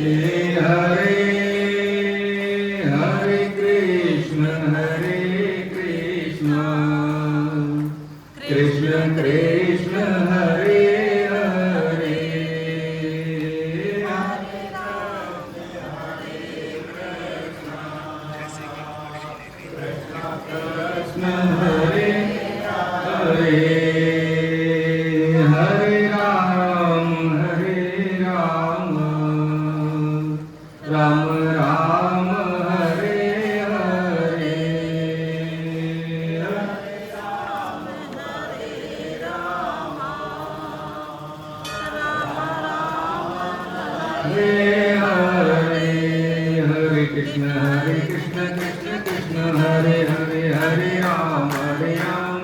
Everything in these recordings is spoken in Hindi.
हरे हरे कृष्ण कृष्ण कृष्ण हरे हरे कृष्ण हरे हरे हरे राम राम राम हरे हरे हरे हरे हरे कृष्ण कृष्ण कृष्ण हरे हरे हरे राम राम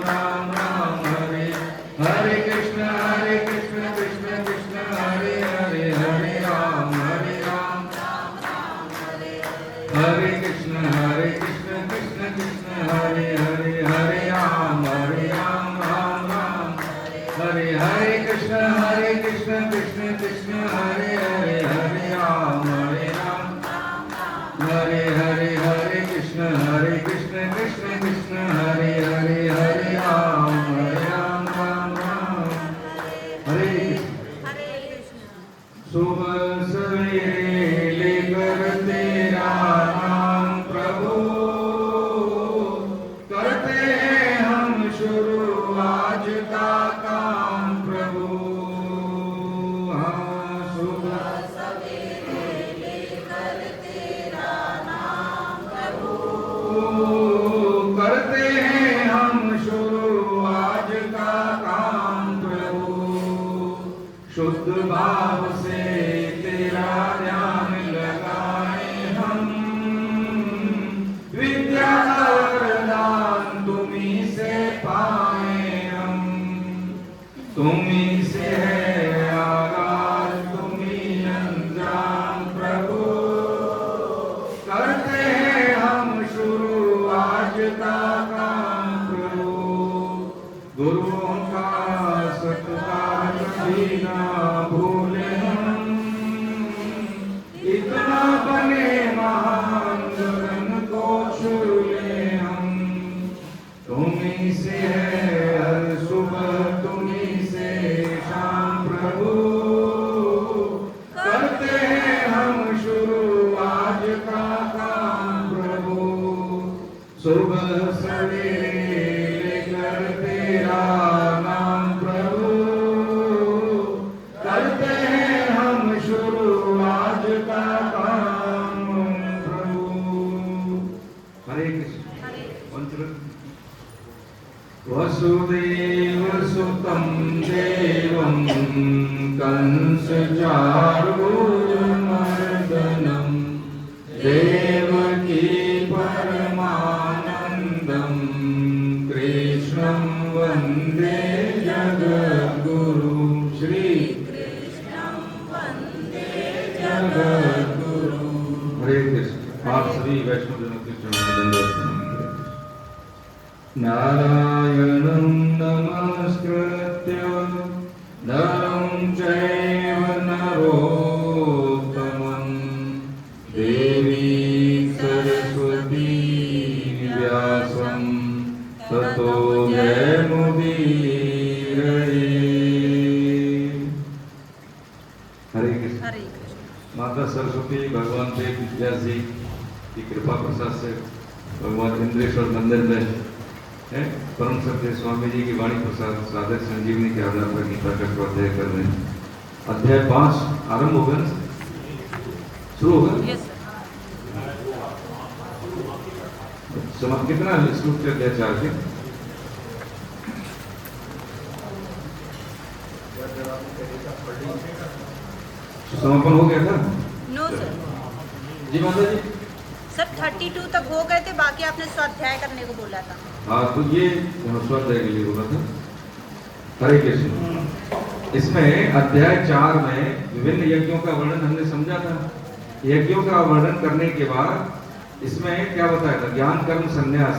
राम हरे हरे कृष्ण कृष्ण कृष्ण हरे हरे हरे राम हरे कृष्ण कृष्ण कृष्ण हरे हरे हरे राम राम राम हरे हरे कृष्ण कृष्ण कृष्ण हरे हरे हरे राम हरे हरे हरे कृष्ण कृष्ण कृष्ण हरे हरे हरे राम राम राम हरे कृष्ण। सुबह सवेरे लेकर तेरा नाम प्रभु करते हैं हम शुरू आज का काम प्रभु। हाँ सुबह सवेरे लेकर तेरा नाम प्रभु करते हैं हम शुरू आज का काम प्रभु। शुद्ध भाव से तेरा ध्यान लगाए हम विद्या वरदान तुम्ही से पाए हम। तुम्ही से है आगाज तुम्ही अंजाम प्रभु करते हैं हम शुरू आज का काम प्रभु। गुरुओं का सत्कार कभी ना भूले हम इतना बने महान गगन को छू ले हम। तुम्ही से है हर सुबह तुम्ही से शाम प्रभु करते हैं हम शुरू आज का काम प्रभु। सुबह सवेरे लेकर तेरा नाम प्रभु करते हैं हम शुरू आज का काम प्रभु। हरे कृष्ण। वसुदेव सुतं देवं कंस चारूरमर्दनं देवकी परमानन्दं कृष्णं वन्दे जगद्गुरु श्री जगद्गुरु। हरे कृष्ण। आप सभी वैष्णवजनों के चरणों में दंडवत प्रणाम। नारायणं नमस्कृत्य नरं चैव नरोत्तमं देवी सरस्वती व्यासं ततो जयमुदीरये। हरे कृष्ण। माता सरस्वती भगवान देव व्यास जी की कृपा प्रसाद से भगवान इंद्रेश्वर मंदिर में है परम सत्य स्वामी जी की वाणी प्रसाद साधक संजीवनी के आधार पर गीता का अध्याय कर रहे हैं। अध्याय 5 आरंभ होगा ना, शुरू होगा। समाप्त कितना है श्लोक के अध्याय 4 के? समापन हो गया था? No sir. जी माता जी। सर 32 तक हो गए थे, बाकी आपने स्वाध्याय करने को बोला था। हाँ तो ये स्वाध्याय के लिए बोला था। हरे कृष्ण। इसमें अध्याय 4 में विभिन्न यज्ञों का वर्णन हमने समझा था। यज्ञों का वर्णन करने के बाद इसमें क्या बताया था? ज्ञान कर्म संन्यास।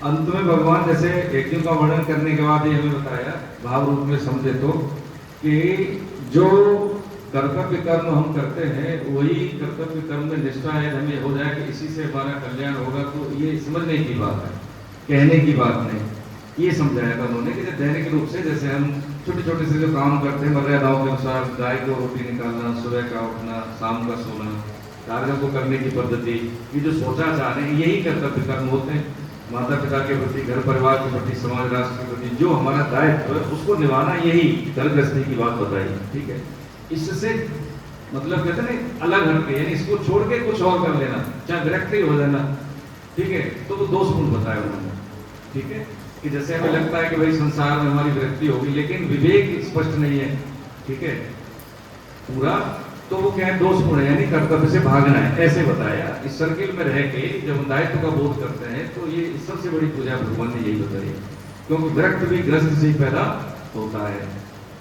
अंत में भगवान जैसे यज्ञों का वर्णन करने के बाद ये हमें बताया भाव रूप में समझे तो कि जो कर्तव्य कर्म हम करते हैं, वही कर्तव्य कर्म में निष्ठा है, हमें हो जाए कि इसी से हमारा कल्याण होगा, तो ये समझने की बात है, कहने की बात नहीं। ये समझाया था उन्होंने कि दैनिक रूप से जैसे हम छोटे छोटे से जो काम करते हैं मर्यादाओं के अनुसार, गाय को रोटी निकालना, सुबह का उठना, शाम का सोना, कार्यों को करने की पद्धति, ये जो सोचा जा रहे हैं यही कर्तव्य कर्म होते हैं। माता पिता के प्रति, घर परिवार के प्रति, समाज राष्ट्र के प्रति जो हमारा दायित्व है उसको निभाना, यही घर गृहस्थी की बात बताई। ठीक है, इससे मतलब कहते हैं अलग हटके, यानी इसको छोड़ के कुछ और कर लेना, चाहे विरक्ति हो जाना। ठीक है, तो वो दोष गुण बताया उन्होंने। ठीक है, कि जैसे हमें लगता है कि भाई संसार में हमारी विरक्ति होगी, लेकिन विवेक स्पष्ट नहीं है। ठीक है, पूरा तो वो क्या है, दोष गुण है, यानी कर्तव्य से भागना है, ऐसे बताया। इस सर्किल में रह के जब हम दायित्व का बोध करते हैं तो ये सबसे बड़ी पूजा भगवान ने यही बताई, क्योंकि विरक्त भी ग्रस्त से ही पैदा होता है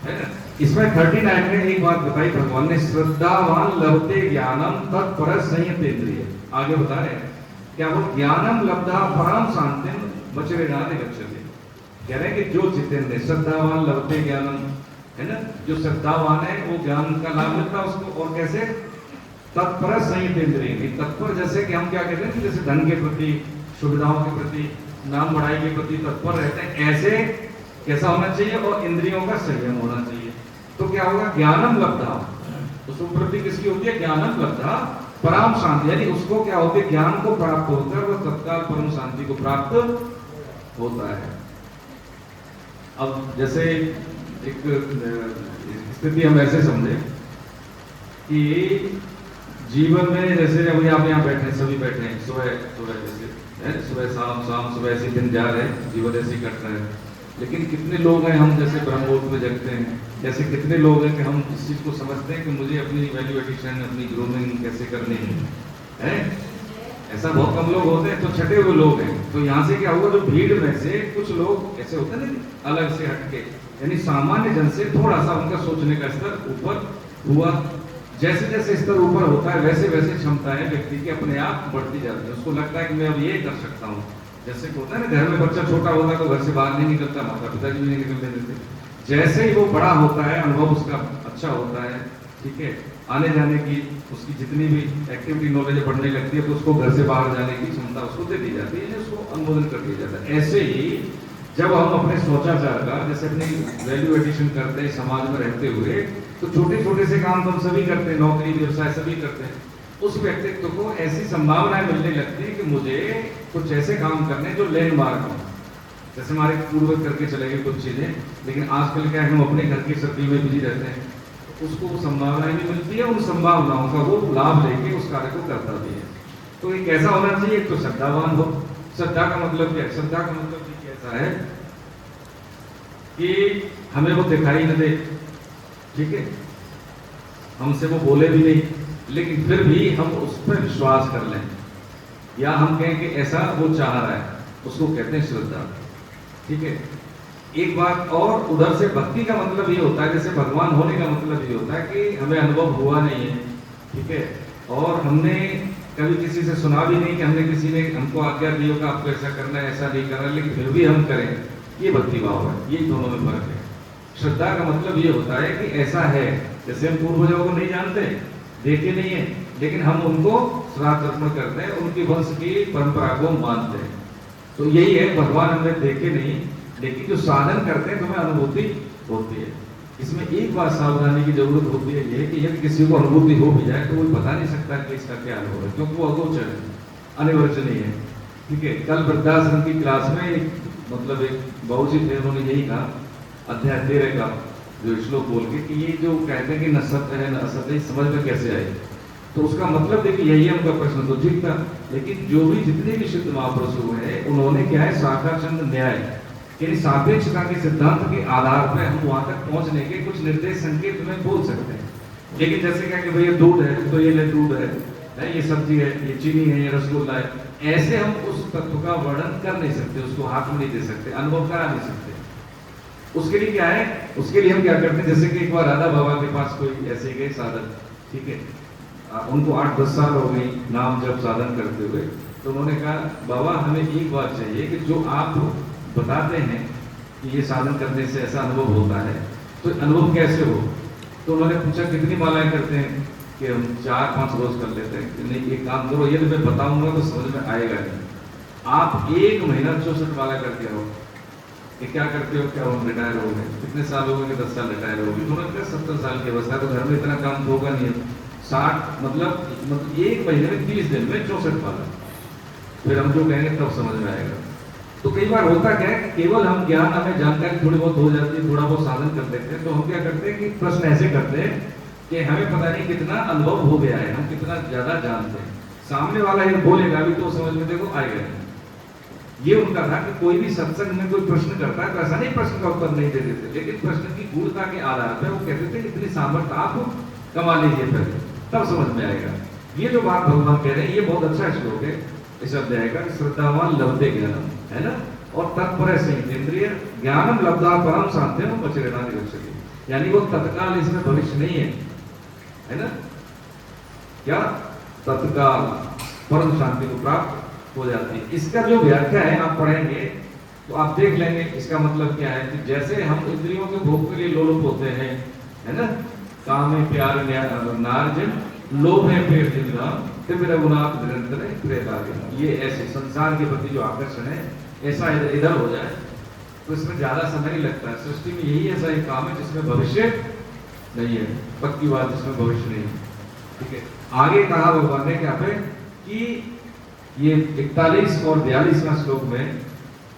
ना। इसमें 39 में एक बात बताई भगवान ने, श्रद्धावान लभते ज्ञानम तत्पर संयतेन्द्रिय। आगे बता रहे हैं क्या, वो ज्ञानम लब्धा पराम शांतिम वचरेणादि गच्छति। कह रहे हैं कि जो जितेंद्र, श्रद्धावान लभते ज्ञानम, है ना, जो श्रद्धावान है वो ज्ञान का लाभ मिलता है उसको। और कैसे, तत्पर संयतेन्द्रिय। तत्पर जैसे कि हम क्या कहते हैं कि जैसे धन के प्रति, सुविधाओं के प्रति, नाम बढ़ाई के प्रति तत्पर रहते हैं, ऐसे कैसा होना चाहिए, और इंद्रियों का संयम होना चाहिए। तो क्या होगा, ज्ञानम लब्धा, तो सुप्रति किसकी होती है, ज्ञानम लब्धा परम शांति, यानी उसको क्या होती है, ज्ञान को प्राप्त होकर वह तत्काल परम शांति को प्राप्त होता है। अब जैसे एक स्थिति हम ऐसे समझे कि जीवन में जैसे अभी आप यहाँ बैठे, सभी बैठे हैं, सुबह सुबह जैसे सुबह शाम, शाम सुबह, ऐसे दिन जा रहे हैं, जीवन ऐसे ही कट रहे हैं। लेकिन कितने लोग हैं हम जैसे ब्रह्ममुहूर्त में जगते हैं, जैसे कितने लोग हैं कि हम इस चीज को समझते हैं कि मुझे अपनी वैल्यू एडिशन, अपनी ग्रूमिंग कैसे करनी है। ऐसा बहुत कम लोग होते हैं, तो छठे हुए लोग हैं। तो यहाँ से क्या हुआ, जो भीड़ में से कुछ लोग ऐसे होते हैं ना अलग से हटके, यानी सामान्य जन से थोड़ा सा उनका सोचने का स्तर ऊपर हुआ। जैसे जैसे स्तर ऊपर होता है वैसे वैसे क्षमताएं व्यक्ति की अपने आप बढ़ती जाती है। उसको लगता है कि मैं अब ये कर सकता हूँ। जैसे होता है ना, घर में बच्चा छोटा होता है तो घर से बाहर नहीं निकलता, माता पिता भी नहीं निकलने देते। जैसे ही वो बड़ा होता है, अनुभव उसका अच्छा होता है, ठीक है, आने जाने की उसकी जितनी भी एक्टिविटी नॉलेज बढ़ने लगती है, तो उसको घर से बाहर जाने की क्षमता उसको दे दी जाती है, उसको अनुमोदन कर दिया जाता है। ऐसे ही जब हम अपने सोचाचार का, जैसे अपनी वैल्यू एडिशन करते हैं समाज में रहते हुए, तो छोटे छोटे से काम तो हम सभी करते हैं, नौकरी व्यवसाय सभी करते हैं। उस व्यक्तित्व को ऐसी संभावनाएं मिलने लगती है कि मुझे कुछ ऐसे काम करने जो लैंडमार्क हो। जैसे हमारे पूर्वज करके चले गए कुछ चीजें, लेकिन आजकल क्या है, हम अपने घर की सर्कल में बिजी रहते हैं, उसको वो संभावनाएं भी मिलती है, उन संभावनाओं का वो लाभ लेके उस कार्य को करता भी है। तो एक ऐसा होना चाहिए, एक तो श्रद्धावान हो। श्रद्धा का मतलब क्या है, श्रद्धा का मतलब ये कैसा है कि हमें वो दिखाई न दे, ठीक है, हमसे वो बोले भी नहीं, लेकिन फिर भी हम उस पर विश्वास कर लें, या हम कहें कि ऐसा वो चाह रहा है, उसको कहते हैं श्रद्धा। ठीक है, एक बात और, उधर से भक्ति का मतलब ये होता है, जैसे भगवान होने का मतलब ये होता है कि हमें अनुभव हुआ नहीं है, ठीक है, और हमने कभी किसी से सुना भी नहीं कि हमने किसी ने हमको आज्ञा दी हो कि आपको ऐसा करना है, ऐसा नहीं करना, लेकिन फिर भी हम करें, ये भक्ति भाव है। ये दोनों में फर्क है। श्रद्धा का मतलब ये होता है कि ऐसा है, जैसे हम पूर्वजों को नहीं जानते, देखे नहीं है, लेकिन हम उनको श्राद्ध अर्पण करते हैं, उनकी वंश की परंपरा को मानते हैं। तो यही है, भगवान हमें देखे नहीं, लेकिन जो साधन करते हैं तो हमें अनुभूति होती है। इसमें एक बात सावधानी की जरूरत होती है, ये कि यदि किसी को अनुभूति हो भी जाए तो वो बता नहीं सकता कि इसका क्या अनुभव है, क्योंकि वो अगोचर है, अनिवर्चनीय है। ठीक है, कल वृद्धाश्रम की क्लास में मतलब एक बाबूजी थे, उन्होंने यही कहा, अध्याय 13 का जो श्लोक बोल के, कि ये जो कहते हैं कि न सत्य है न असत्य है, समझ में कैसे आई। तो उसका मतलब देखिए यही है उनका प्रश्न, तो ठीक था, लेकिन जो भी जितने भी सिद्ध महापुरुष हुए हैं, उन्होंने क्या है, शाखाचंद न्याय यानी सापेक्षता के सिद्धांत के आधार पर हम वहां तक पहुंचने के कुछ निर्देश संकेत में बोल सकते हैं। लेकिन जैसे क्या कि भैया दूध है तो ये ले दूध है, ये सब्जी है, ये चीनी है, ये रसगुल्ला है, ऐसे हम उस तत्व का वर्णन कर नहीं सकते, उसको हाथ में नहीं दे सकते, अनुभव करा नहीं सकते। उसके लिए क्या है, उसके लिए हम क्या करते हैं, जैसे कि एक बार राधा बाबा के पास कोई ऐसे गए साधक, ठीक है, उनको 8-10 साल हो गई नाम जब साधन करते हुए, तो उन्होंने कहा, बाबा हमें एक बात चाहिए कि जो आप बताते हैं कि ये साधन करने से ऐसा अनुभव होता है, तो अनुभव कैसे हो। तो उन्होंने पूछा कितनी मालाएं करते हैं, कि हम 4-5 रोज कर लेते हैं। कि नहीं, एक काम करो, ये तो मैं बताऊंगा तो समझ में आएगा नहीं, आप 1 महीना 64 माला करके रहो। कि क्या करते हो, क्या हम रिटायर हो गए, कितने साल हो गए, कि 10 साल रिटायर हो गए। उन्होंने कहा 70 साल की अवस्था, तो घर में इतना काम होगा नहीं है। 60 मतलब 1 महीने में 30 दिन में 64 माला। फिर हम जो कहेंगे तब समझ में आएगा। तो कई बार होता क्या है कि केवल हम ज्ञान, हमें जानकारी थोड़ी बहुत हो जाती है, थोड़ा बहुत साधन कर लेते हैं, तो हम क्या करते हैं कि प्रश्न ऐसे करते हैं कि हमें पता नहीं कितना अनुभव हो गया है, हम कितना ज्यादा जानते हैं। सामने वाला ये बोलेगा भी तो समझ में देखो आएगा नहीं। ये उनका था कि कोई भी सत्संग में कोई प्रश्न करता है तो ऐसा नहीं प्रश्न का उत्तर नहीं दे देते, लेकिन प्रश्न की गूढ़ता के आधार पर वो कहते थे इतनी सामर्थ्य आप कमा लीजिए, पहले तब समझ में आएगा। ये जो बात भगवान कह रहे हैं, ये बहुत अच्छा श्लोक है इस अध्याय का। श्रद्धावान लब्धे ज्ञानम, है ना, और तत्पर से इंद्रिय ज्ञानम लब्धा परम शांति पचरेणा निरक्षति, यानी वो तत्काल इसमें भविष्य नहीं है ना, क्या तत्काल परम शांति को प्राप्त हो जाती है। इसका जो व्याख्या है आप पढ़ेंगे तो आप देख लेंगे इसका मतलब क्या है। कि जैसे हम इंद्रियों के भोग के लिए लोलुप होते हैं, है ना, काम में प्यार नार्जन, लोभ है फिर जिंदा, फिर रघुनाथ निरंतर प्रेता। ये ऐसे संसार के प्रति जो आकर्षण है, ऐसा इधर हो जाए तो इसमें ज्यादा समय नहीं लगता है। सृष्टि में यही ऐसा एक काम है जिसमें भविष्य नहीं है, पक्की बात, जिसमें भविष्य नहीं है। ठीक है, आगे कहा भगवान ने क्या पे कि ये 41 और 42वां श्लोक में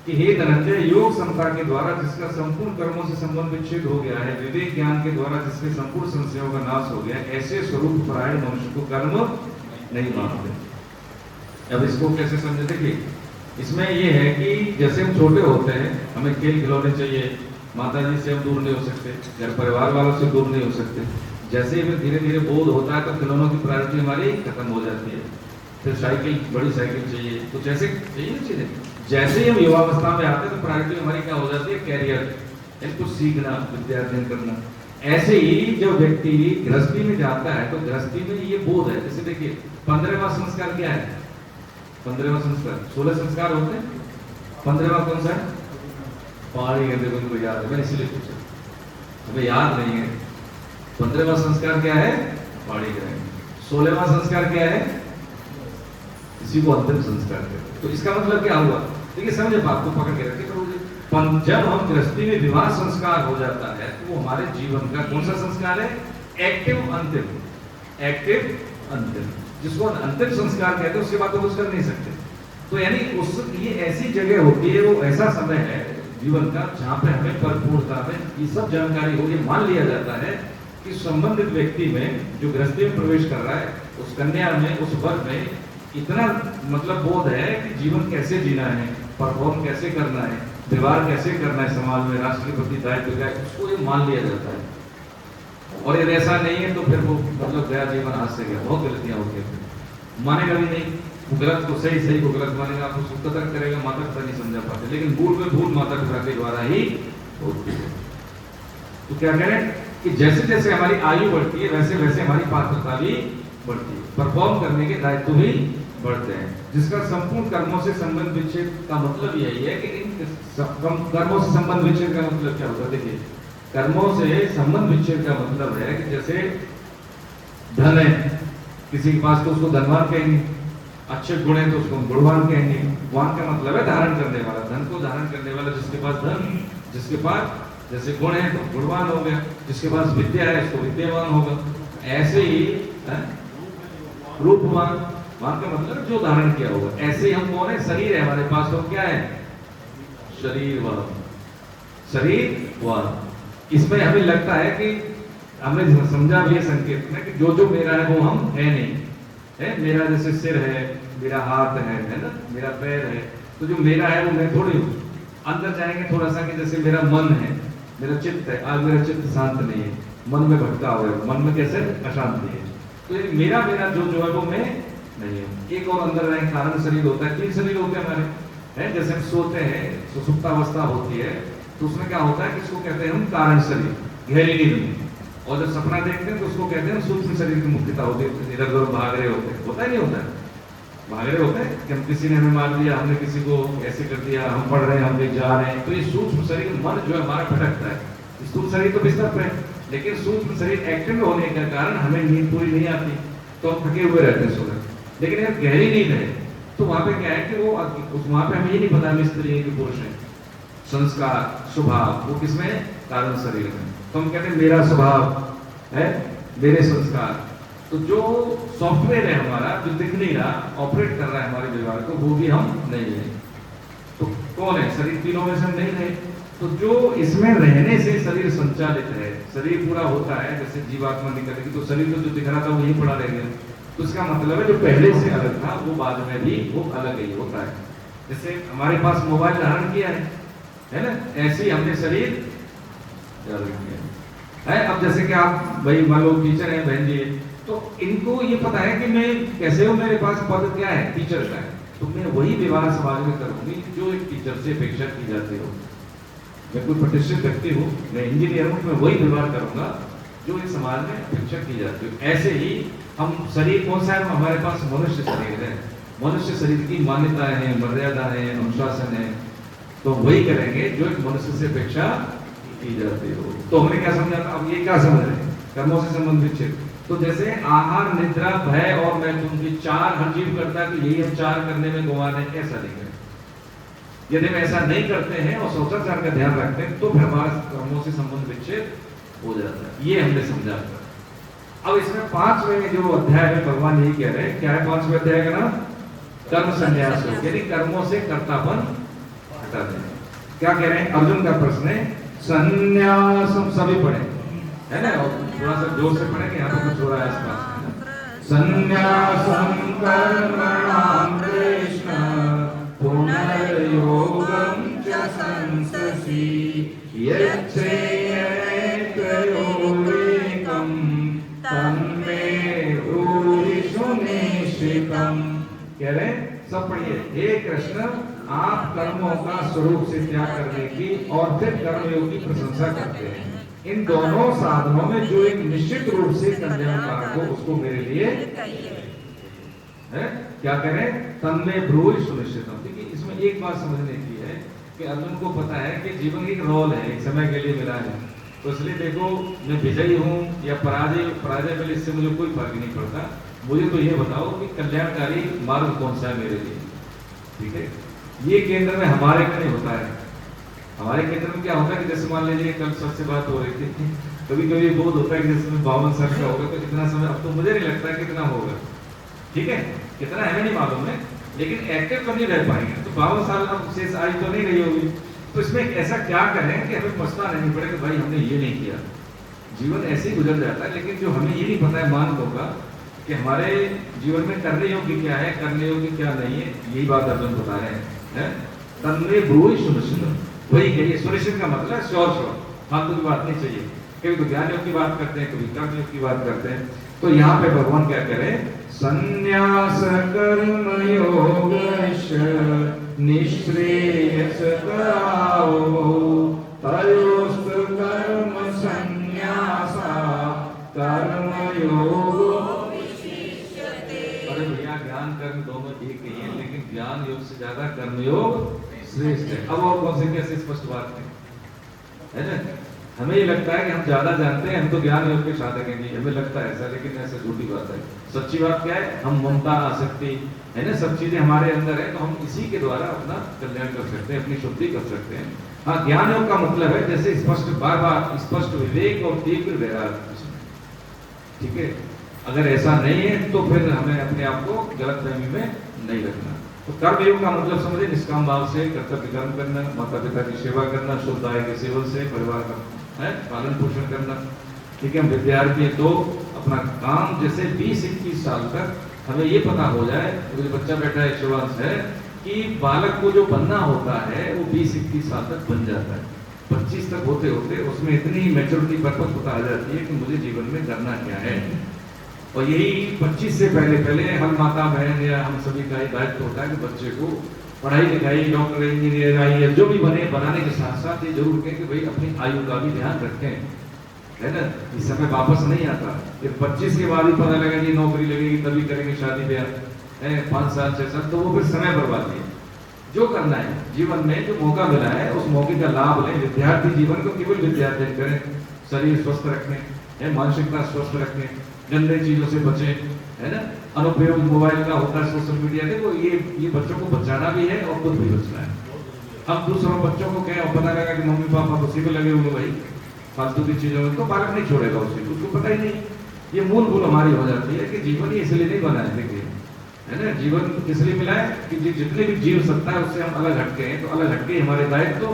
कि हे धनंजय, योग समता के द्वारा जिसका संपूर्ण कर्मों से संबंध विच्छेद हो गया है, विवेक ज्ञान के द्वारा जिसके संपूर्ण संशयों का नाश हो गया, ऐसे स्वरूप परायण मनुष्य को कर्म नहीं मानते। अब इसको कैसे समझे, देखिए इसमें ये है कि जैसे हम छोटे होते हैं, हमें खेल खिलौने चाहिए, माता जी से हम दूर नहीं हो सकते, घर परिवार वालों से दूर नहीं हो सकते। जैसे ही धीरे धीरे बोध होता है तो खिलौनों की प्रायोरिटी हमारी खत्म हो जाती है। फिर साइकिल, बड़ी साइकिल चाहिए, कुछ ऐसे चाहिए ना चीजें। जैसे ही हम युवावस्था में आते हैं तो प्रायोरिटी हमारी क्या हो जाती है, कैरियर, कुछ सीखना, विद्यार्जन करना। ऐसे ही जब व्यक्ति गृहस्थी में जाता है तो गृहस्थी में ये बोध है। जैसे देखिए 15वां संस्कार क्या है, 15वां संस्कार, 16 संस्कार होते हैं, 15वां कौन सा है, पहाड़ी है, देखो उनको याद है, मैंने इसलिए पूछा, हमें याद नहीं है। 15वां संस्कार क्या है, पहाड़ी ग्रहण। 16वां संस्कार क्या है, इसी को अंतिम संस्कार कहते हैं। तो इसका मतलब क्या हुआ, देखिए समझे बात को, पकड़ के रखिए। जब हम गृहस्थी में विवाह संस्कार हो जाता है तो वो हमारे जीवन का कौन सा संस्कार है, एक्टिव अंतिम, एक्टिव अंतिम, जिसको अंतिम संस्कार कहते हैं। उसके बाद तो कुछ कर नहीं सकते। तो यानी उस ये ऐसी जगह होती है, वो ऐसा समय है जीवन का जहाँ पे हमें भरपूरता में ये सब जानकारी हो, ये मान लिया जाता है कि संबंधित व्यक्ति में जो गृहस्थी में प्रवेश कर रहा है, उस कन्या में, उस वर्ग में इतना मतलब बोध है कि जीवन कैसे जीना है, परफॉर्म कैसे करना है, व्यवहार कैसे करना है समाज में, राष्ट्र के प्रति दायित्व क्या है, उसको ये मान लिया जाता है। और यदि ऐसा नहीं है तो फिर वो मतलब गया जीवन हाथ से गया, बहुत गलतियां होती हैं, मानेगा भी नहीं, गलत को सही, सही को गलत मानेगा, आपको सुतर्क करेगा, माता पिता नहीं समझा पाते, लेकिन भूल में भूल माता पिता के द्वारा ही होती है। तो क्या करें कि जैसे जैसे हमारी आयु बढ़ती है वैसे वैसे हमारी पात्रता भी बढ़ती है, परफॉर्म करने के दायित्व भी बढ़ते हैं। जिसका संपूर्ण कर्मों से संबंध विच्छेद का मतलब यही है कि इन कर्मों से संबंध विच्छेद का मतलब क्या होता है, देखिए कर्मों से संबंध विच्छेद का मतलब है कि जैसे धन है किसी के पास तो उसको धनवान कहेंगे, अच्छे गुण है तो उसको गुणवान कहेंगे। वान का मतलब है धारण करने वाला, धन को धारण करने वाला, जिसके पास धन, जिसके पास जैसे गुण है तो गुणवान हो गया, जिसके पास विद्या है उसको विद्यावान होगा। ऐसे ही रूपवान, मान का मतलब जो धारण किया होगा। ऐसे ही हम कौन है, शरीर है हमारे पास, तो क्या है, शरीरवान, शरीरवान। इसमें हमें लगता है कि हमने समझा भी है संकेत में कि जो जो मेरा है वो हम है नहीं है। मेरा जैसे सिर है, मेरा हाथ है ना, मेरा पैर है, तो जो मेरा है वो मैं थोड़ी हूँ। अंदर जाएंगे थोड़ा सा कि जैसे मेरा मन है, मेरा चित्त है, आज मेरा चित्त शांत नहीं है, मन में भटका हुआ है, मन में कैसे अशांति है। तो ये मेरा मेरा जो जो है वो मैं नहीं है। एक और अंदर रहें, कारण शरीर होता है, 3 शरीर होते हैं हमारे, है जैसे हम सोते हैं, सुसुप्तावस्था होती है तो उसमें क्या होता है कि इसको कहते हैं हम कारण शरीर, गहरी नींद में। और जब सपना देखते हैं तो उसको कहते हैं सूक्ष्म शरीर की मुख्यता होती है, इधर उधर भाग रहे होते हैं, होता है नहीं होता है, भाग रहे होते हैं कि हम किसी ने हमें मार दिया, हमने किसी को ऐसे कर दिया, हम पढ़ रहे हैं, हम जा रहे हैं, तो ये सूक्ष्म शरीर मन जो है हमारा भटकता है। स्थूल शरीर तो बिस्तर पे है, लेकिन सूक्ष्म शरीर एक्टिव होने के कारण हमें नींद पूरी नहीं आती, तो हम थके हुए रहते हैं सुबह। लेकिन अगर गहरी नींद है तो वहां पे क्या है कि वो वहां पे हमें ये नहीं पता हम स्त्री है कि पुरुष है। संस्कार स्वभाव वो किसमें, कारण शरीर में। तो हम कहते हैं मेरा स्वभाव है, मेरे संस्कार। तो जो सॉफ्टवेयर है हमारा, जो दिख नहीं रहा, ऑपरेट कर रहा है हमारे व्यवहार को, वो भी हम नहीं है। तो कौन है? शरीर तीनों में से हम नहीं रहे। तो जो इसमें रहने से शरीर संचालित है, शरीर पूरा होता है, जैसे जीवात्मा निकलेगी तो शरीर तो जो दिख रहा था वो यही पड़ा रह गया। तो इसका मतलब है जो पहले से अलग था वो बाद में भी वो अलग ही होता है। जैसे हमारे पास मोबाइल धारण किया है ना, ऐसे ही हमने शरीर धारण किया है। अब जैसे कि आप भाई मान लो टीचर है, बहन जी, तो इनको ये पता है कि मैं कैसे हूँ, मेरे पास पद क्या है, टीचर का है, तो मैं वही व्यवहार समाज में करूंगी जो एक टीचर से अपेक्षा की जाती हो। मैं कोई प्रतिष्ठित व्यक्ति हूँ, मैं इंजीनियर हूँ, मैं वही व्यवहार करूंगा जो एक समाज में अपेक्षा की जाती है। ऐसे ही हम शरीर कौन सा है? हमारे पास मनुष्य शरीर है। मनुष्य शरीर की मान्यताएं हैं, मर्यादा है, अनुशासन है, तो वही करेंगे जो एक मनुष्य से अपेक्षा की जाती हो। तो हमने क्या समझा था? अब ये क्या समझ रहे हैं? कर्मों से संबंधित क्षेत्र। तो जैसे आहार, निद्रा, भय और मैथुन की चार हर जीव करता है, तो यही हम चार करने में गंवा दें, ऐसा नहीं करें। यदि हम ऐसा नहीं करते हैं और शौचाचार का ध्यान रखते हैं तो फिर हमारा कर्मों से संबंध विच्छेद हो जाता है। ये हमने समझा। अब इसमें 5वें जो अध्याय में भगवान यही कह रहे हैं, क्या है 5वें अध्याय का नाम? कर्म संन्यास, यानी कर्मों से कर्तापन हटा देना। क्या कह रहे हैं? अर्जुन का प्रश्न है, संन्यासम, सभी पढ़े है ना, और थोड़ा सा जोर से पढ़ेंगे, यहाँ पे कुछ हो रहा है आसपास। संन्यासम कर्मणाम कृष्ण पुनर्योगम च संससि यच्छेयमेतयोरेकं तन्मे ब्रूहि सुनिश्चितम्। कह रहे सब पढ़िए, हे कृष्ण आप कर्मों का स्वरूप से त्याग करने की और फिर कर्मयोग की प्रशंसा करते हैं। इन दोनों साधनों में जो एक निश्चित रूप से कल्याणकारक हो उसको मेरे लिए है। क्या करें? तन्मे ब्रूहि सुनिश्चितम्। देखिए इसमें एक बात समझने की है कि अर्जुन को पता है कि जीवन की एक रोल है, एक समय के लिए मिला है, तो इसलिए देखो मैं विजयी हूँ या पराजय मिले, इससे मुझे कोई फर्क नहीं पड़ता। मुझे तो ये बताओ कि कल्याणकारी मार्ग कौन सा है मेरे लिए। ठीक है, ये केंद्र में हमारे में नहीं होता है। हमारे केंद्र में क्या होता है कि जैसे मान लीजिए कल सबसे बात हो रही थी, कभी कभी बोध होता है कि जैसे 52 साल का होगा तो इतना समय, अब तो मुझे नहीं लगता है कितना होगा। ठीक है, कितना हमें नहीं मालूम है, लेकिन एक्टिव तो नहीं रह पाएंगे। तो 52 साल अब शेष आयु तो नहीं रही होगी, तो इसमें ऐसा क्या करें कि हमें पछताना नहीं पड़े कि भाई हमने ये नहीं किया। जीवन ऐसे ही गुजर जाता है, लेकिन जो हमें ये नहीं पता है मान होगा कि हमारे जीवन में करने योग्य क्या है, करने योग्य क्या नहीं है, यही बात अर्जुन बता रहे हैं। तन्मे ब्रूहि सुनिश्चितम्, वही कहिए। सुनिश्चित का मतलब श्योर फालतू की बात नहीं चाहिए। कभी तो ज्ञान योग की बात करते हैं, कभी कर्म योग की बात करते हैं। तो यहाँ पे भगवान क्या करें? संन्यास कर्म योगश्च निःश्रेयस करावो तयोस्तु कर्म संन्यासा कर्म योगो विशिष्यते। अरे भैया ज्ञान कर्म दोनों एक ही है, लेकिन ज्ञान योग से ज्यादा कर्म योग श्रेष्ठ है। अब और कौन से कैसे स्पष्ट बात है ना? हमें ये लगता है कि हम ज्यादा जानते हैं, हम तो ज्ञान योग के साधक हैं, हमें लगता है ऐसा, लेकिन ऐसा झूठी बात है। सच्ची बात क्या है? हम ममता, आसक्ति है ना, सब चीजें हमारे अंदर है, तो हम इसी के द्वारा अपना कल्याण कर सकते हैं, अपनी शुद्धि कर सकते हैं। हाँ, ज्ञान योग का मतलब है जैसे स्पष्ट, बार बार स्पष्ट विवेक और तीव्र वैराग्य। ठीक है, अगर ऐसा नहीं है तो फिर हमें अपने आप को गलतफहमी में नहीं रखना। तो कर्म योग का मतलब समझे, निष्काम भाव से कर्तव्य कर्म करना, माता पिता की सेवा करना, शुद्ध आय के सेवन से परिवार का है पालन पोषण करना। ठीक है, हम विद्यार्थी तो अपना काम जैसे 20-21 साल तक हमें ये पता हो जाए, जो बच्चा बैठा है शिवांश है, कि बालक को जो बनना होता है वो 20-21 साल तक बन जाता है। 25 तक होते होते उसमें इतनी मैच्योरिटी पर्पस पता आ जाती है कि मुझे जीवन में करना क्या है। और यही 25 से पहले हम माता बहन या हम सभी का ही दायित्व होता है कि बच्चे को पढ़ाई लिखाई, डॉक्टर, इंजीनियर, IAS जो भी बने, बनाने के साथ साथ ये जरूर कहें कि भाई अपनी आयु का भी ध्यान रखें, है ना। इस समय वापस नहीं आता, फिर 25 के बाद ही पता लगा कि नौकरी लगेगी तभी करेंगे शादी ब्याह, है 5 साल 6 साल, तो वो फिर समय बर्बादी है। जो करना है जीवन में, जो मौका मिला है उस मौके का लाभ लें। विद्यार्थी जीवन को केवल विद्यार्थी करें, शरीर स्वस्थ रखने, है मानसिकता स्वस्थ रखने, गंदे चीजों से बचे, है ना। अनुपयोग मोबाइल का होता है, सोशल मीडिया, देखो ये बच्चों को बचाना भी है और खुद भी बचना है। हम दूसरों बच्चों को कहें और पता लगा कि मम्मी पापा उसी में लगे हुए भाई फालतू की चीजों में, तो बालक नहीं छोड़ेगा उसे, उसको पता ही नहीं। ये मूल भूल हमारी हो जाती है कि जीवन ही इसलिए नहीं बना है, देखिए, है ना। जीवन इसलिए मिला है कि जितने भी जीव सत्ता है उससे हम अलग हटके हैं, तो अलग हटके हमारे दायित्व तो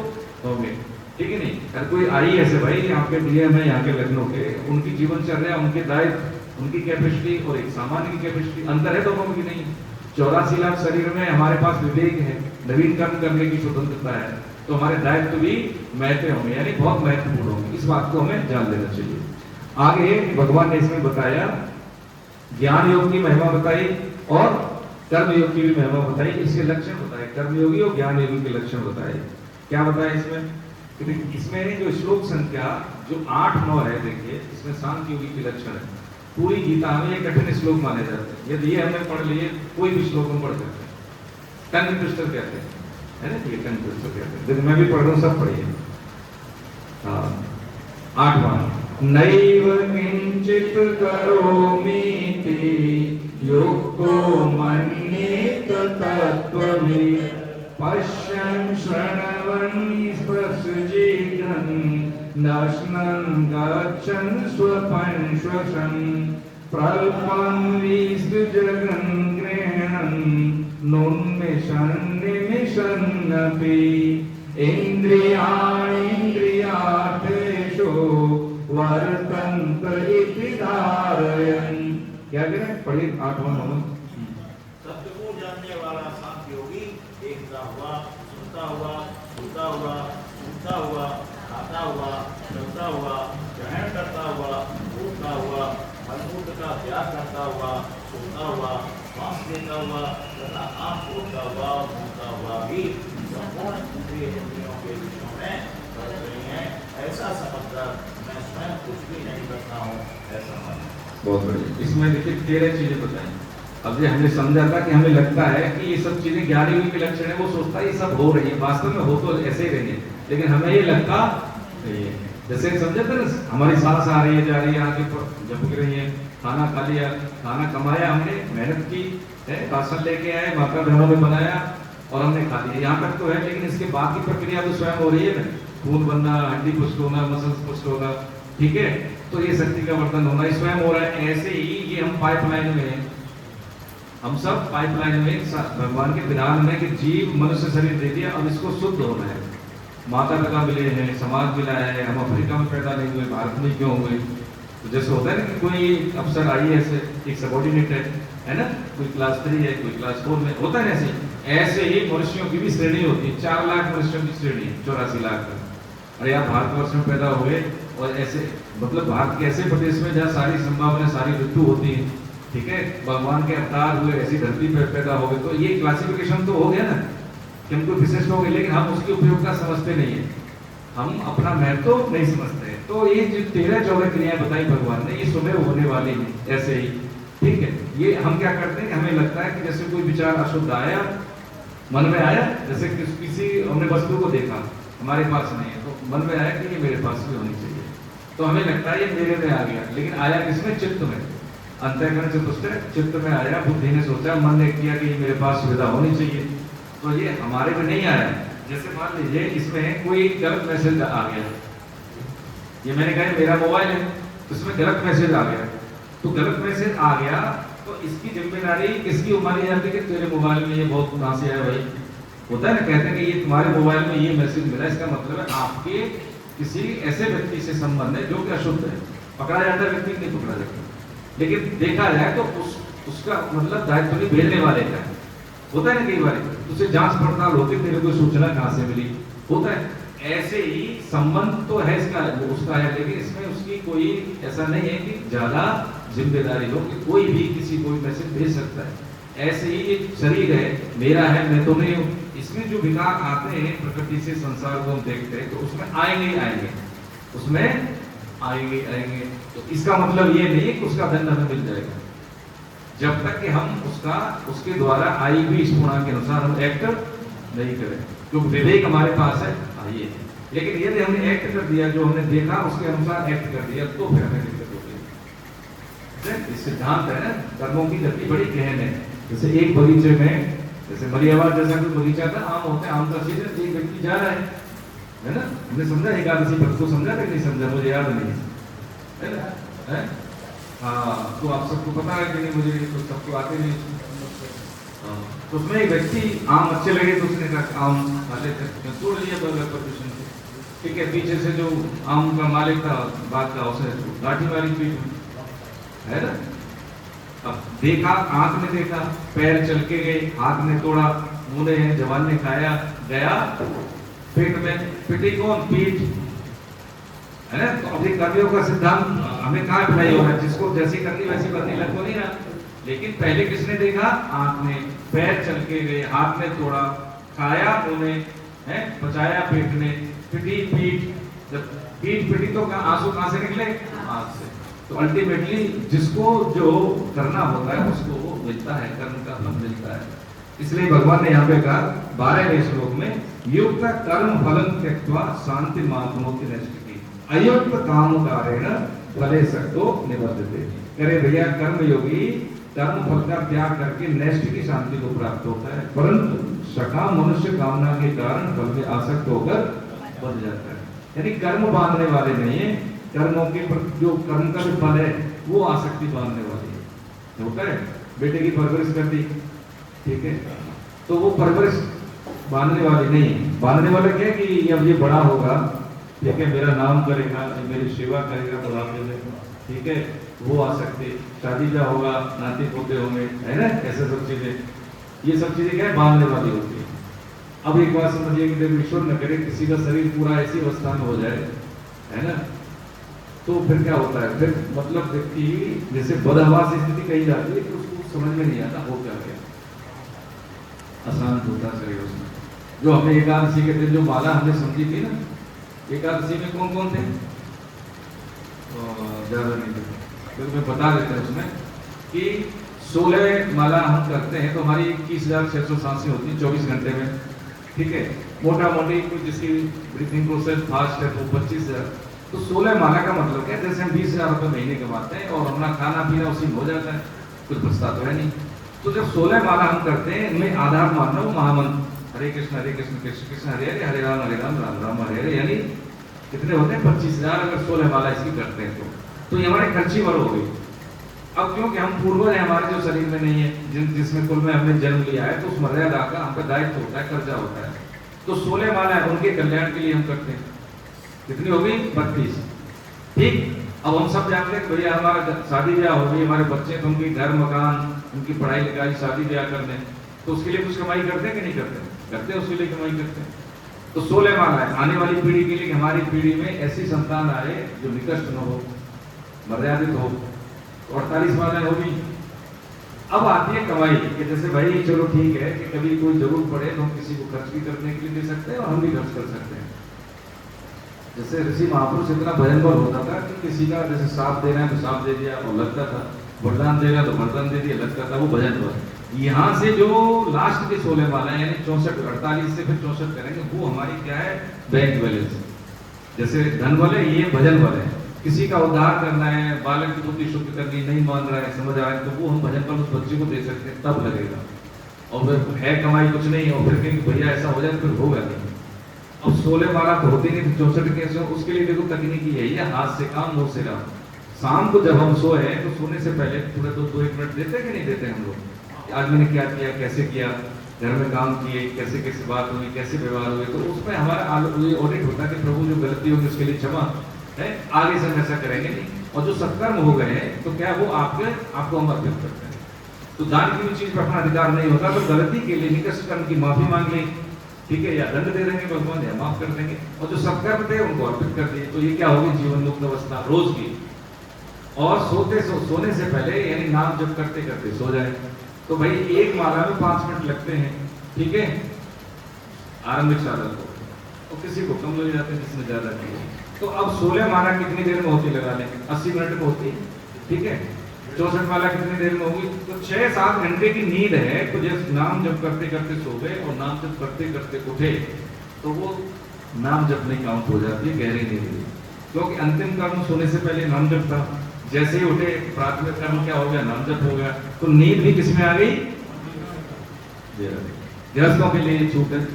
होंगे, ठीक है नहीं। अगर कोई आई ऐसे भाई यहाँ के डीएम है, यहाँ के लखनऊ के, उनकी जीवन चर्या, उनके दायित्व, उनकी कैपेसिटी और एक सामान्य की कैपेसिटी, अंतर है दोनों में कि नहीं। 84 लाख शरीर में हमारे पास विवेक है, नवीनकरण करने की स्वतंत्रता है, तो हमारे दायित्व भी महत्व होंगे, यानी बहुत महत्वपूर्ण होंगे। इस बात को हमें जान लेना चाहिए। आगे भगवान ने इसमें बताया, ज्ञान योग की महिमा बताई और कर्म योग की भी महिमा बताई, इसके लक्षण बताए, कर्म योगी और ज्ञान योगी के लक्षण बताए। क्या बताया इसमें? इसमें जो श्लोक संख्या जो 8-9 है, देखिए इसमें सांख्य योगी के लक्षण है। पूरी गीता में ये कठिन श्लोक माने जाते हैं, यदि ये हमने पढ़ लिए कोई भी श्लोक हम पढ़ सकते हैं। टंग ट्विस्टर कहते हैं, है ना, ये टंग ट्विस्टर कहते हैं। देखो मैं भी पढ़ रहा हूँ, सब पढ़िए। हाँ, 8वां, नैव किंचित करोमीति युक्तो मन्येत तत्त्वमिति पश्यन् शृण्वन् स्पृशजिघ्रन् नश्नन् गच्छन् स्वपन् श्वसन् प्रल्पन् विसृजन् गृह्णन् नुन्मिषन् निमिषन्नपि इन्द्रियाणीन्द्रियार्थेषु वर्तन्त इति धारयन्। क्या करें? पढ़िए 8वां नंबर। सत्य को जानने वाला सांख्य योगी देखता हुआ, सुनता हुआ, बोलता हुआ, सुनता हुआ, खाता हुआ, चलता हुआ, ग्रहण करता हुआ, बोलता हुआ, मनमूत्र का त्याग करता हुआ, सुनता हुआ, श्वास लेता हुआ तथा आँख खोलता हुआ, घूमता हुआ भी संपूर्ण इंद्रियों के विषयों में कर रही हैं, ऐसा समझकर मैं स्वयं कुछ भी नहीं करता हूँ, ऐसा माने। बहुत बढ़िया। इसमें देखिए 13 चीजें बताई। अब ये हमने समझा था कि हमें लगता है कि ये सब चीजें ज्ञानी योगी के लक्षण है, वो सोचता है ये सब हो रही है, वास्तव में हो तो ऐसे ही रही है, लेकिन हमें ये लगता नहीं है। जैसे समझे थे ना, हमारी सांस आ रही है, जा रही है, आगे झपक रही है, खाना खा लिया, खाना कमाया हमने, मेहनत की है, राशन लेके आए, माता बहनों ने बनाया और हमने खा लिया, यहाँ तक तो है। लेकिन इसके बाद की प्रक्रिया तो स्वयं हो रही है ना, खून बनना, हड्डी पुष्ट होना, मसल्स पुष्ट होना, ठीक है, तो ये शक्ति का वर्धन होना स्वयं हो रहा है। ऐसे ही ये हम पाइपलाइन में हैं, हम सब पाइपलाइन में भगवान के विधान में कि जीव मनुष्य शरीर दे दिया, अब इसको शुद्ध होना है। माता पिता मिले हैं, समाज मिला है, हम अफ्रीका में पैदा नहीं हुए, भारत में क्यों हुए? तो जैसे होता है ना कि कोई अफसर IAS है, एक सबॉर्डिनेट है ना, कोई क्लास 3 है, कोई क्लास 4 में, होता है ऐसे ही मनुष्यों की भी श्रेणी होती है। 4 लाख मनुष्यों की श्रेणी, 84 लाख। अरे आप भारतवर्ष में पैदा हुए और ऐसे, मतलब भारत के ऐसे प्रदेश में जहाँ सारी संभावना, सारी ऋतु होती है, ठीक है, भगवान के अवतार हुए, ऐसी धरती पर पैदा हो गए, तो ये क्लासिफिकेशन तो हो गया ना कि हम कोई विशिष्ट हो गए, लेकिन हम उसकी उपयोगिता समझते नहीं है, हम अपना महत्व तो नहीं समझते हैं। तो ये जो 13-14 क्रियाएं बताई भगवान ने, ये सुबह होने वाली है ऐसे ही, ठीक है। ये हम क्या करते हैं कि हमें लगता है कि जैसे कोई विचार अशुद्ध आया मन में आया, जैसे किसी हमने वस्तु को देखा, हमारे पास नहीं है, तो मन में आया कि ये मेरे पास भी होनी चाहिए, तो हमें लगता है ये मेरे में आ गया, लेकिन आया किसमें? चित्त में, अंतःकरण चतुष्टय चित्त में आया, बुद्धि ने सोचा, मन ने किया कि ये मेरे पास सुविधा होनी चाहिए, तो ये हमारे में नहीं आया। जैसे मान लीजिए इसमें कोई गलत मैसेज आ गया, ये मैंने कहा मेरा मोबाइल है, इसमें गलत मैसेज आ गया, तो गलत मैसेज आ गया तो इसकी जिम्मेदारी किसकी मानी जाती है कि तेरे मोबाइल में ये बहुत कहां से आया भाई? होता है ना, कहते हैं कि ये तुम्हारे मोबाइल में ये मैसेज मिला, इसका मतलब है आपके किसी ऐसे व्यक्ति से संबंध है जो कि अशुद्ध है। पकड़ा जाता है व्यक्ति, नहीं पकड़ा जाता, लेकिन देखा जाए तो उसका मतलब दायित्व नहीं भेजने वाले का है। होता है ना कई बार उसे जांच पड़ताल होती, तेरे को सूचना कहां से मिली, होता है। ऐसे ही संबंध तो है इसका, उसका है, लेकिन इसमें उसकी कोई ऐसा नहीं है कि ज्यादा जिम्मेदारी लो कि कोई भी किसी को मैसेज भेज सकता है। ऐसे ही एक शरीर है, मेरा है, मैं तो नहीं हूँ, इसमें जो विकार आते हैं प्रकृति से, संसार को हम देखते हैं, तो उसमें आएंगे ही आएंगे, उसमें आएंगे आएंगे। तो इसका मतलब ये नहीं है कि उसका दंड हमें मिल जाएगा, जब तक कि हम उसके द्वारा आई हुई स्फुरणा के अनुसार हम एक्ट नहीं करें। तो विवेक हमारे पास है, आइए लेकिन यदि हमने एक्ट कर दिया, जो हमने देखा उसके अनुसार एक्ट कर दिया, तो फिर हमें दिक्कत होती है। ये सिद्धांत है ना, कर्मों की गति बड़ी गहन है। जैसे एक बगीचे में, जैसे मलियाबाद जैसा कोई बगीचा था, आम होते हैं, आम का सीजन, एक व्यक्ति जा रहा है ना, हमने समझा एकादशी पद को, समझा था नहीं समझा, मुझे याद नहीं है ना, है? हाँ, तो आप सबको पता है कि नहीं, मुझे तो सबको आते नहीं। हाँ, तो उसमें एक व्यक्ति, आम अच्छे लगे तो उसने कहा आम खा लेते, तोड़ लिया बगल परमिशन से, ठीक है। पीछे से जो आम का मालिक था बात का, उसने लाठी मारी पीठ में, है ना। अब देखा, आंख ने देखा, पैर चल के गए, हाथ ने तोड़ा, मुंह ने, जवान ने खाया, गया पेट में, पिटी कौन, पीठ, है ना। तो अभी कर्मियों का सिद्धांत हमें कहाँ अप्लाई हो रहा है, जिसको जैसी करनी वैसी करनी, लग तो नहीं रहा। लेकिन पहले किसने देखा, आंख ने, पैर चल के गए, हाथ ने तोड़ा, खाया मुंह ने, है, पचाया पेट ने, पिटी पीठ, जब पीठ पिटी तो आंसू कहां से निकले, आंख से। तो अल्टीमेटली जिसको जो करना होता है उसको वो मिलता है, कर्म का फल मिलता है। इसलिए भगवान ने यहाँ पे कहा 12वें श्लोक में, युक्त कर्म फलं त्यक्त्वा शांति माप्नोति नैष्ठिकी अयुक्त काम कारेण फले सक्तो निबद्धते। करे भैया कर्म योगी कर्म फल का त्याग करके नैष्ठ की शांति को प्राप्त होता है, परंतु सकाम मनुष्य कामना के कारण फल में आसक्त होकर बन जाता है। यानी कर्म बांधने वाले नहीं है, कर्मों के प्रति जो कर्म का जो फल है वो आसक्ति बांधने वाली है। होता है, बेटे की परवरिश कर दी, ठीक है, तो वो परवरिश बांधने वाली नहीं है। बांधने वाला क्या है कि अब ये बड़ा होगा, ठीक है, मेरा नाम करेगा, मेरी सेवा करेगा बुढ़ापे में, ठीक है, वो आ सकते, शादी ब्याह होगा, नाती पोते होंगे, है ना, ऐसे सब चीजें, ये सब चीजें क्या है, बांधने वाली होती है। अब एक बात समझिए कि जब ईश्वर न करे किसी का शरीर पूरा ऐसी अवस्था में हो जाए, है ना, तो फिर क्या होता है, फिर मतलब व्यक्ति जैसे बदहवास स्थिति कही जाती है कि उसको समझ में नहीं आता हो क्या गया, अशांत होता शरीर उसमें। जो हमने एकादशी के दिन जो माला हमने समझी थी ना, एकादशी में कौन कौन थे, ज्यादा नहीं थे, तो मैं बता देते हैं उसमें कि 16 माला हम करते हैं तो हमारी 21,600 सांसें होती हैं 24 घंटे में, ठीक है। मोटा मोटी कोई जिसकी ब्रीथिंग प्रोसेस फास्ट है तो 25,000। तो 16 माला का मतलब क्या है, जैसे हम 20,000 रुपये महीने कमाते हैं और अपना खाना पीना उसी में हो जाता है, कुछ बचता तो है नहीं। तो जब 16 माला हम करते हैं, इनमें आधार मानना वो महामंत्र हरे कृष्ण कृष्ण कृष्ण हरे हरे, हरे राम राम राम हरे हरे, यानी कितने होते हैं 25,000 अगर 16 माला इसकी करते हैं तो ये हमारे खर्ची वाले हो गई। अब क्योंकि हम पूर्वज हैं, हमारे जो शरीर में नहीं है, जिसमें कुल में हमने जन्म लिया है, तो उस मर्यादा का हम पे दायित्व होता है, कर्जा होता है। तो 16 माला है उनके कल्याण के लिए हम करते हैं। कितनी हो गई 32, ठीक। अब हम सब जानते हैं भैया हमारा शादी ब्याह हो गई, हमारे बच्चे तो उनकी घर मकान, उनकी पढ़ाई लिखाई, शादी ब्याह करने, तो उसके लिए कुछ कमाई करते हैं कि नहीं करते, करते हैं, उसके लिए कमाई करते हैं। तो 16 माला है आने वाली पीढ़ी के लिए, हमारी पीढ़ी में ऐसी संतान आए जो निकष्ट न हो, मर्यादित हो। 48 माला होगी। अब आती है कमाई कि जैसे भाई चलो ठीक है कि कभी कोई जरूरत पड़े तो हम किसी को खर्च भी करने के लिए दे सकते हैं और हम भी खर्च कर सकते हैं। जैसे ऋषि महापुरुष इतना भजन बल होता था कि किसी का जैसे साफ देना है तो साफ दे दिया और लगता था, वरदान देना तो वरदान दे दिया, लगता था, वो भजन बल। यहाँ से जो लास्ट के 16 माला है यानी 64, 48 से फिर 64 करेंगे, वो हमारी क्या है, बैंक बैलेंस। जैसे धन बल है, ये भजन बल है। किसी का उद्धार करना है, बालक की बुद्धि शुद्ध करनी, नहीं मान रहा है, समझ आ रहा है, तो वो हम भजन पर उस बच्चे को दे सकते हैं, तब लगेगा। और फिर है कमाई कुछ नहीं, और फिर कहेंगे भैया ऐसा हो जाए, फिर होगा नहीं। अब 16 माला तो होती नहीं, 64 कैसे हो, उसके लिए देखो तकनीकी है, ये हाथ से काम मुंह से काम। शाम को जब हम सोए तो सोने से पहले पूरे 2-1 मिनट देते कि नहीं देते हम लोग, आज मैंने क्या किया, कैसे किया, घर में काम किए, कैसे कैसे बात हुई, कैसे व्यवहार हुए, तो उसमें हमारा ये ऑडिट होता है कि प्रभु जो गलती होगी उसके लिए क्षमा है, आगे से हम ऐसा करेंगे नहीं। और जो सत्कर्म हो गए हैं तो क्या वो आपको हम अर्पित करते हैं। तो दान की भी चीज पर अपना अधिकार नहीं होता, तो गलती के लिए निकष्ट कर्म की माफी मांग ली, ठीक है, या दंड दे देंगे भगवान, या माफ कर देंगे, और जो सत्कर्म थे उनको अर्पित कर दिए। तो ये क्या होगी, जीवन मुक्त अवस्था रोज की। और सोने से पहले यानी नाम जप करते करते सो जाए। तो भाई एक माला में 5 मिनट लगते हैं, ठीक है, आरंभिक साधक को, और किसी को कम लग जाते हैं, जिसमें ज्यादा चाहिए। तो अब 16 माला कितनी देर में होती लगा लेंगे, 80 मिनट में होती, ठीक है। 64 माला कितनी देर में होगी, तो 6-7 घंटे की नींद है। तो जैसे नाम जब करते करते सो गए और नाम जब करते करते उठे, तो वो नाम जप नहीं काउंट हो जाती है, गहरी नींद में। क्योंकि अंतिम कर्म सोने से पहले नाम जप था, जैसे ही उठे प्राथमिक कर्म क्या हो गया, नाम जप हो गया, तो नींद भी किसमें आ गई, गृहस्थों के लिए छूट है,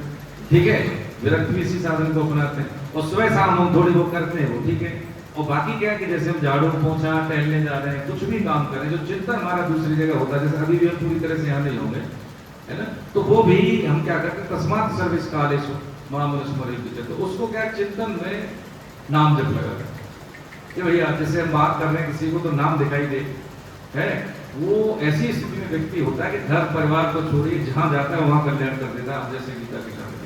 ठीक है। विरक्त भी इसी साधन को अपनाते हैं, और सुबह शाम हम थोड़ी बहुत करते हैं वो ठीक है। और बाकी क्या है कि जैसे हम झाड़ू पोंछा टहलने जा रहे हैं, कुछ भी काम करें, जो चिंतन हमारा दूसरी जगह होता है, जैसे अभी भी हम पूरी तरह से यहाँ नहीं होंगे, है ना, तो वो भी हम क्या करते हैं, तस्मात् सर्विस कालेषु माम अनुस्मरेत्, तो उसको क्या चिंतन में नाम जप लगा कि भैया जैसे हम बात कर रहे हैं किसी को तो नाम दिखाई दे, है वो ऐसी स्थिति में व्यक्ति होता है कि घर परिवार को छोड़िए जहां जाता है वहां कल्याण कर देता है। आप जैसे गीता के साथ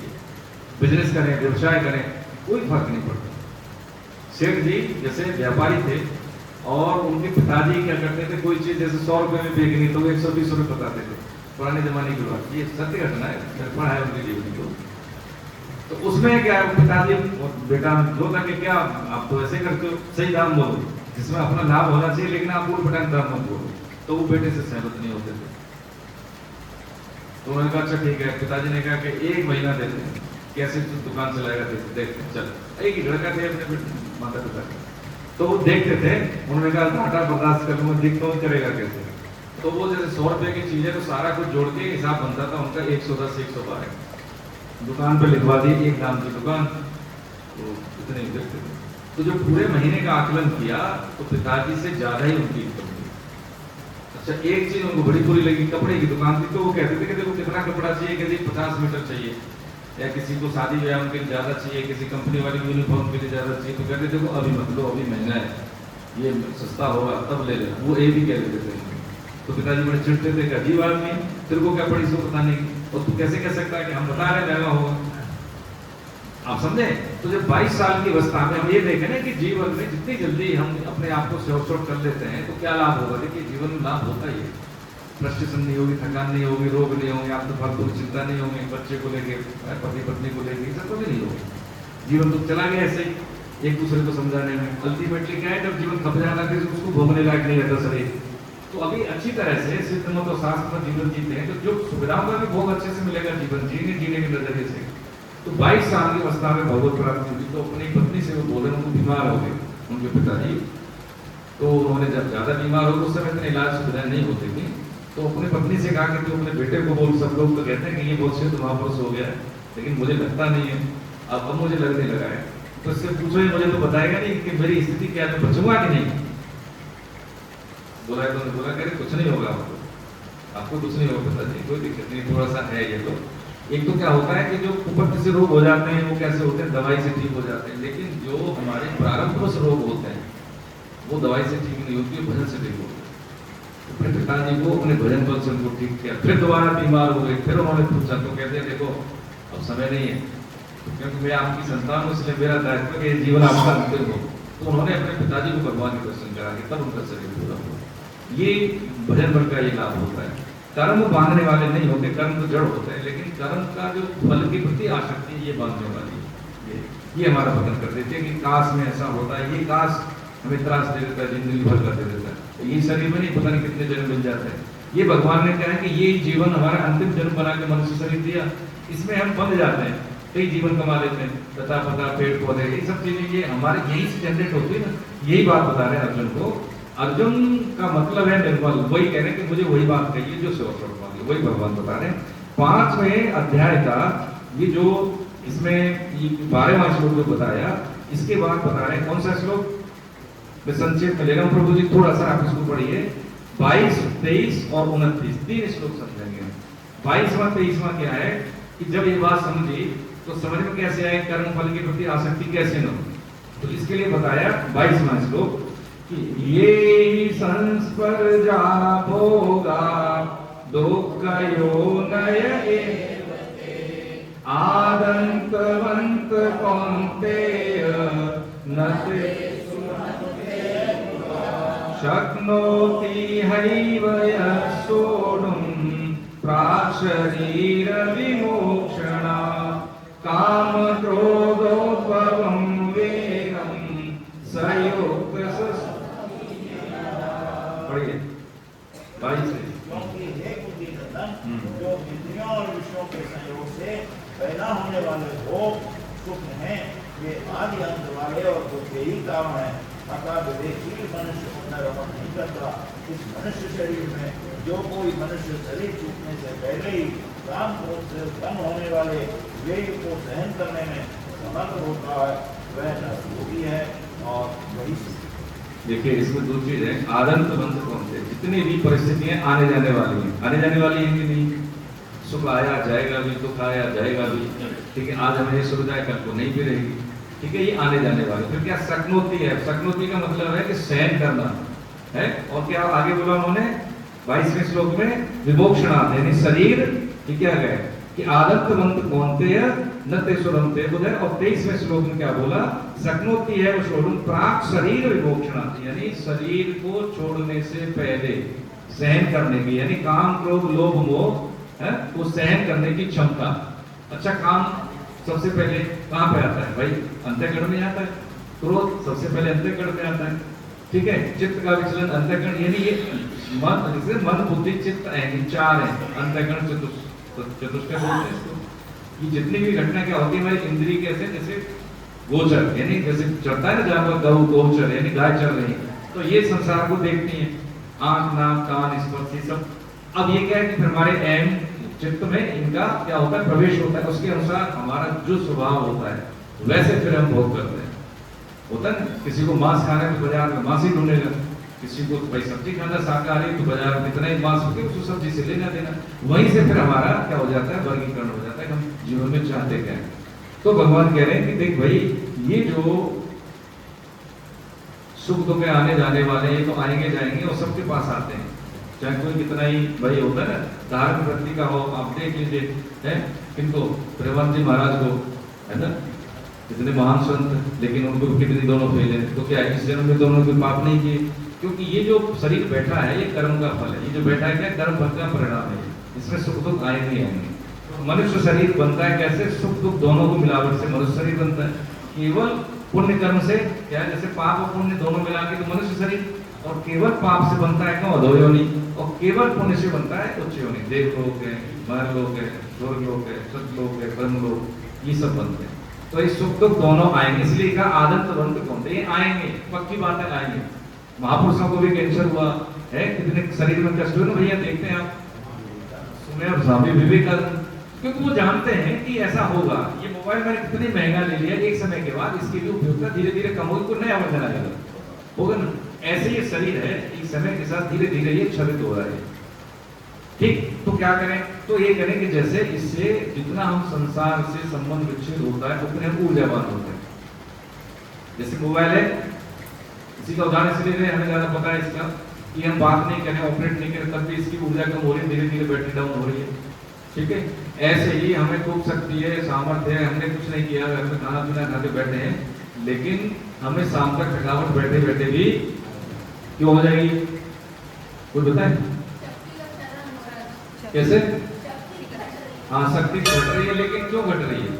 बिजनेस करें, व्यवसाय करें, कोई फर्क नहीं पड़ता। सेठ जी जैसे व्यापारी थे और उनके पिताजी क्या करते थे, कोई चीज जैसे 100 रुपए में बेचनी तो 120 रुपए बताते थे, पुराने जमाने की बात, ये सत्य घटना है, दर्पण है उनके जीवन को। तो उसमें क्या है, पिताजी बेटा जो था कि क्या आप तो ऐसे करते हो, सही दाम बोलो, जिसमें अपना लाभ होना चाहिए, लेकिन आप उठ पटांग दाम मत बोलो। तो वो बेटे से सहमत नहीं होते थे। तो उन्होंने कहा अच्छा ठीक है। पिताजी ने कहा कि 1 महीना देते हैं, कैसे तू दुकान चलाएगा देखते चल। एक ही लड़का थे अपने माता पिता का, तो वो देखते थे। उन्होंने कहा घाटा बर्दाश्त कर लूंगा, देखता हूँ करेगा कैसे। तो वो जैसे 100 रुपए की चीज है तो सारा कुछ जोड़ के हिसाब बनता था उनका 110 112, दुकान पे लिखवा दी, 1 दाम की दुकान, तो इतने देखते थे। तो जो पूरे महीने का आकलन किया तो पिताजी से ज्यादा ही उनकी इनकम थी। अच्छा एक चीज उनको बड़ी बुरी लगी, कपड़े की दुकान थी, तो वो कहते थे कि देखो कितना कपड़ा चाहिए, कहते 50 मीटर चाहिए, या किसी को शादी व्यायाम के लिए ज्यादा चाहिए, किसी कंपनी वाली यूनिफॉर्म के लिए ज्यादा चाहिए, तो कहते देखो अभी मत लो, अभी महंगा है, ये सस्ता होगा तब ले लेना। वो ये भी कह देते थे। तो पिताजी बड़े चिढ़ते थे, अजीब आदमी, तेरे को क्या पड़ी इसको बताने की, और तू कैसे कह सकता है कि हम बता रहे महंगा होगा। आप समझे। तो जब 22 साल की अवस्था में हम ये देखें ना कि जीवन में जितनी जल्दी हम अपने आप को शॉर्ट कर लेते हैं तो क्या लाभ होगा। देखिए जीवन में लाभ होता ही है, फ्रस्ट्रेशन नहीं होगी, थकान नहीं होगी, रोग नहीं होंगे, आपको फालतू की चिंता नहीं होगी, बच्चे को लेके पति पत्नी को लेके सब कभी नहीं होगा। जीवन तो चला गया ऐसे ही एक दूसरे को समझाने में। अल्टीमेटली क्या है, जब जीवन खप जाना फिर उसको भोगने लायक नहीं रहता शरीर। तो अभी अच्छी तरह से सिद्ध मत और शास्त्र में जीवन जीते हैं तो जो सुविधाओं का भी भोग अच्छे से मिलेगा जीवन जीने के नजरिए से। तो 22 साल की अवस्था में भगवत प्राप्ति हुई तो अपनी पत्नी से वो बोले, उनको बीमार हो गए उनके पिताजी। तो उन्होंने जब ज्यादा बीमार हो तो उस समय इतने इलाज सुविधाएं नहीं होती थी, तो अपनी पत्नी से कहा कि तू अपने बेटे को बोल। सब लोग तो कहते हैं कि ये बहुत से महापुरुष हो गया है, लेकिन मुझे लगता नहीं है, अब मुझे लगने लगा है। तो इससे पूछो, ये मुझे तो बताएगा नहीं कि मेरी स्थिति क्या है, मैं बचूंगा कि नहीं। बोला तो बोला कह रहे कुछ नहीं होगा आपको कुछ नहीं होगा पिताजी, कोई दिक्कत नहीं, थोड़ा सा है ये। तो एक तो क्या होता है कि जो कुपथ से रोग हो जाते हैं वो कैसे होते हैं, दवाई से ठीक हो जाते हैं, लेकिन जो हमारे प्रारंभिक रोग होते हैं वो दवाई से ठीक नहीं होती है, भजन से ठीक होती है। अपने पिताजी को अपने भजन बल से उनको ठीक किया, फिर दोबारा बीमार हो गए, फिर उन्होंने पूछा तो कहते हैं देखो अब समय नहीं है, क्योंकि मैं आपकी संतान हूँ इसलिए मेरा दायित्व है कि जीवन आपका अंतिम हो। तो उन्होंने अपने पिताजी को भगवान के दर्शन करा के तब उनका शरीर पूरा हुआ। ये भजन बल का ये लाभ होता है। कर्म बांधने वाले नहीं होते, कर्म तो जड़ होते हैं, लेकिन कर्म का जो फल के प्रति आसक्ति ये बांधने वाली है, ये हमारा पतन कर देते हैं कि काश में ऐसा होता है, ये काश हमें त्रास दे देता है, जिंदगी भर कर दे देता है, तो ये शरीर में नहीं पता नहीं कितने जन्म मिल जाते हैं। ये भगवान ने कहा है कि ये जीवन हमारा अंतिम जन्म बना के मनुष्य शरीर दिया, इसमें हम बंध जाते हैं, कई जीवन कमा लेते हैं, तथा पता पेड़ पौधे ये सब चीजें ये हमारे यही से जनरेट होती है ना। यही बात बता रहे हैं अर्जुन को। अर्जुन का मतलब है निर्मल, वही कह रहे हैं कि मुझे वही बात कही जो स्वरूप, वही भगवान बता रहे हैं। 5वें अध्याय का ये जो इसमें 12वां श्लोक जो बताया, इसके बाद बता रहे हैं कौन सा श्लोक, मैं संक्षेप में ले रहा हूँ प्रभु जी, थोड़ा सा आप इसको पढ़िए। 22, 23 और 29 3 श्लोक समझेंगे। 22वां 23वां क्या है कि जब ये बात समझी तो समझ में कैसे आए कर्म फल के प्रति आसक्ति कैसे न हो। तो इसके लिए बताया 22वां श्लोक कि ये ही संस्पर्जा भोगा दुःखयो नये आदन्तवन्त कौन्तेय न ते शक्नोति हैव यः सोढुं प्राक्शरीर विमोक्षणा काम क्रोधोद्भवं वेगं सयुक्त पढ़िए 22 क्योंकि हे बुद्धिनंदन, जो इंद्रियों और विषयों के संयोग से पैदा होने वाले भोग सुख हैं ये आदि अंत वाले और दुख के ही कारण है। अतः विवेकशील मनुष्य उनमें रमण नहीं करता। इस मनुष्य शरीर में जो कोई मनुष्य शरीर छूटने से पहले ही काम क्रोध से उत्पन्न होने वाले व्यय को सहन करने में समर्थ होता है वह नरभोगी है और वही देखिए इसमें दो चीज है, आदंत बंध कौन से, जितनी भी परिस्थितियां आने जाने वाली हैं, आने जाने वाली हैं कि नहीं, सुख आया जाएगा भी, दुख आया जाएगा भी, ठीक है, आज हमें ये सुविधा है, कल को नहीं भी रहेगी, ठीक है, ये आने जाने वाली। फिर क्या सकनोती है, सकनोती का मतलब है कि सहन करना है। और क्या आगे बोला उन्होंने 22वें श्लोक में, विमोक्षणात् यानी शरीर की क्या गए कि आदंत बंध कौनते न ते सुरमते बुध है। और 23वें श्लोक में क्या बोला, सकनोती है वो छोड़ूं प्राक शरीर विमोक्षणात् यानी शरीर को छोड़ने से पहले सहन करने की, यानी काम क्रोध लोभ मोह है वो सहन करने की क्षमता। अच्छा, काम सबसे पहले कहाँ पे आता है भाई, अंतःकरण में आता है। क्रोध सबसे पहले अंतःकरण में आता है, ठीक है। चित्त का विचलन अंतःकरण, यानी ये मन बुद्धि चित्त है, चार है, अंतःकरण चतुष्टय बोलते हैं इसको। ये जितनी भी घटना क्या होती है हमारी इंद्रिय कैसे, जैसे गोचर यानी जैसे चढ़ता है ना जहाँ पर गौ गोचर यानी गाय चल रही है, तो ये संसार को देखती है, आंख नाक कान स्पर्श ये सब। अब ये क्या है कि फिर हमारे एम चित्त में इनका क्या होता है, प्रवेश होता है, उसके अनुसार हमारा जो स्वभाव होता है वैसे फिर हम भोग करते हैं। होता है ना, किसी को मांस खाना है तो बाजार में मांस ही ढूंढेगा, किसी को भाई सब्जी खाना शाकाहारी तो बाजार में इतना ही मांस होते उसको सब्जी से लेना देना, वहीं से फिर हमारा क्या हो जाता है, वर्गीकरण हो जाता है कि हम जीवन में चाहते क्या है। तो भगवान कह रहे हैं कि देख भाई ये जो सुख दुख आने जाने वाले ये तो आएंगे जाएंगे और सबके पास आते हैं, चाहे कोई कितना ही भाई होता है ना धार्मिक वृत्ति का हो, आप देख लीजिए है किनको, प्रेमानंद जी महाराज को, है ना, इतने महान संत, लेकिन उनको कितनी दोनों फेल है। तो क्या इस जन्म में दोनों कोई पाप नहीं किए, क्योंकि ये जो शरीर बैठा है ये कर्म का फल है, ये जो बैठा है क्या कर्म फल का परिणाम है, इसमें सुख दुख आएंगे आएंगे। तो मनुष्य शरीर बनता है कैसे, सुख दुख दोनों को मिलावट से मनुष्य शरीर बनता है। केवल पुण्य कर्म से क्या है, जैसे पाप और पुण्य दोनों मिला के तो मनुष्य शरीर, और केवल पाप से बनता है क्यों, अधो योनि, और केवल पुण्य से बनता है उच्च योनि, देवलोक है, मरलोक है, स्वर्गलोक है, सतलोक है, ब्रह्मलोक, ये सब बनते हैं। तो ये सुख दुख दोनों आएंगे, इसलिए का आदंत बंध कौन, ये आएंगे, पक्की बात है आएंगे। महापुरुषों को भी कैंसर हुआ है, कितने शरीर में कष्ट हुए ना भैया, देखते हैं आप, सुने आप स्वामी विवेकानंद, क्योंकि वो जानते हैं कि ऐसा होगा। ये मोबाइल मैंने कितने महंगा ले लिया, एक समय के बाद इसकी भी उपयोगिता धीरे धीरे कम होगी, कोई नया वर्जन आएगा, होगा ना। ऐसे ये शरीर है, एक समय के साथ धीरे धीरे ये क्षरित हो रहा है, ठीक। तो क्या करें, तो ये करें कि जैसे इससे जितना हम संसार से संबंध विच्छेद होता है उतने हम ऊर्जावान होते हैं। जैसे मोबाइल है, इसी का उदाहरण इसलिए ले रहे, हमें ज्यादा पता है इसका कि हम बात नहीं करें, ऑपरेट नहीं करें, तब भी इसकी ऊर्जा कम हो रही है, धीरे धीरे बैटरी डाउन हो रही है, ठीक है। ऐसे ही हमें खूब शक्ति है, सामर्थ्य है, हमने कुछ नहीं किया, घर में खाना पीना खा के बैठे हैं, लेकिन हमें शाम तक थकावट बैठे बैठे भी क्यों हो जाएगी, कोई बताए कैसे। हाँ, शक्ति घट रही है, लेकिन क्यों घट रही है,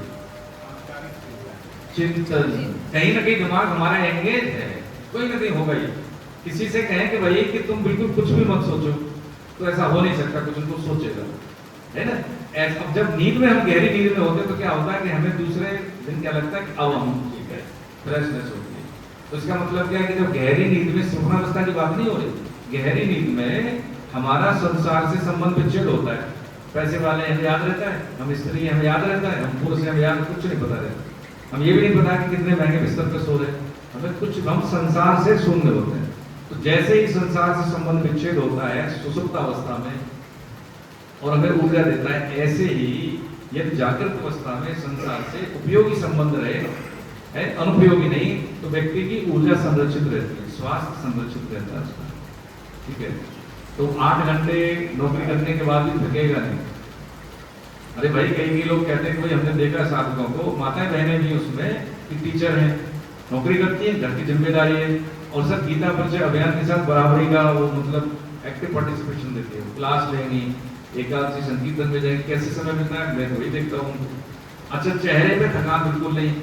चिंतन, कहीं ना कहीं दिमाग हमारा एंगेज है, कोई ना कहीं होगा ही। किसी से कहें कि भाई कि तुम बिल्कुल कुछ भी मत सोचो, तो ऐसा हो नहीं सकता, कुछ उनको सोचेगा, है ना। अब जब नींद में हम गहरी नींद में होते हैं तो क्या होता है कि हमें दूसरे दिन क्या लगता है कि अब हम ठीक है, फ्रेशनेस होती है। तो इसका मतलब क्या है कि जब गहरी नींद में स्वप्नावस्था की बात नहीं हो रही, गहरी नींद में हमारा संसार से संबंध विच्छेद होता है। पैसे वाले हमें याद रहता है, हम स्त्री हमें याद रहता है, हम पुरुष हमें याद कुछ नहीं पता रहता, हम ये भी नहीं पता कि कितने महंगे बिस्तर पर सो रहे, हमें कुछ, हम संसार से शून्य होते हैं। तो जैसे ही संसार से संबंध विच्छेद होता है सुषुप्त अवस्था में और हमें ऊर्जा देता है, ऐसे ही यदि जागृत अवस्था में संसार से उपयोगी संबंध रहे है, अनुपयोगी नहीं, तो व्यक्ति की ऊर्जा संरक्षित रहती है, स्वास्थ्य संरक्षित रहता है उसका, ठीक है। तो 8 घंटे नौकरी करने के बाद भी थकेगा नहीं। अरे भाई कई लोग कहते हैं कि भाई हमने देखा साधकों को, माताएं बहनें भी उसमें कि टीचर हैं, नौकरी करती है, घर की जिम्मेदारी है, और सब गीता परिचय अभियान के साथ बराबरी का वो मतलब एक्टिव पार्टिसिपेशन देती है, क्लास लेंगी, एकादशी संकीर्तन में जाएंगे, कैसे समय मिलता है मैं वही देखता हूँ। अच्छा, चेहरे पे थकान बिल्कुल नहीं।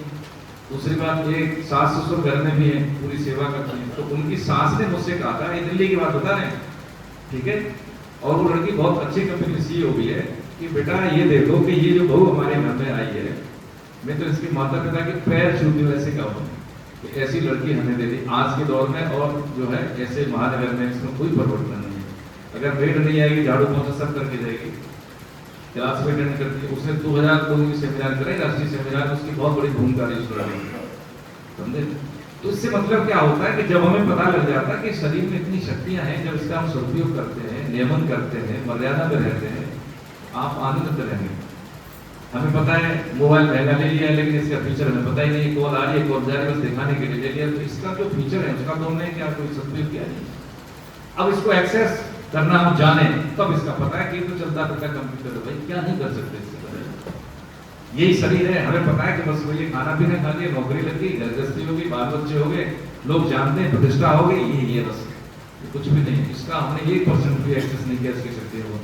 दूसरी बात, एक सास ससुर घर में भी है, पूरी सेवा करती है, तो उनकी सास ने मुझसे कहा था, ये दिल्ली की बात बता रहे हैं, ठीक है, और वो लड़की बहुत अच्छी कंपनी की CEO भी है, कि बेटा ये देखो कि ये जो बहू हमारे घर में आई है, मैं तो इसके माता पिता के पैर छूती हूँ, ऐसे कहूँ कि ऐसी लड़की हमें दे दी आज के दौर में। और जो है ऐसे महानगर में इसमें कोई परिवर्तन नहीं है। अगर मेड नहीं आएगी, झाड़ू पोछा सब करके जाएगी, क्लास में अटेंड करती है, उसने 2000 लोगों की सेमिनार करे, राष्ट्रीय सेमिनार, उसकी बहुत बड़ी भूमिका रही उस लड़की की, समझे। तो इससे मतलब क्या होता है कि जब हमें पता लग जाता है कि शरीर में इतनी शक्तियां हैं, जब इसका हम सदुपयोग करते हैं, नियमन करते हैं, मर्यादा में रहते हैं, आप आनंद करेंगे। हमें पता है मोबाइल महंगा ले लिया है, लेकिन इसका फीचर हमें पता ही नहीं, कॉल आ रही है, कॉल जा रही है, बस दिखाने के लिए ले लिया। तो इसका जो फीचर है उसका तो हमने क्या कोई सदुपयोग किया नहीं। अब इसको एक्सेस करना हम जाने तब इसका पता है कि तो चलता फिरता कंप्यूटर है भाई, क्या नहीं कर सकते इससे। यही शरीर है, हमें पता है कि बस वो ये खाना पीना खा लिया, नौकरी लग गई, घर गृहस्थी हो गई, बाल बच्चे हो गए, लोग जानते हैं, प्रतिष्ठा हो गई, ये बस कुछ भी नहीं। इसका हमने 1% भी एक्सेस नहीं किया इसकी शक्ति को,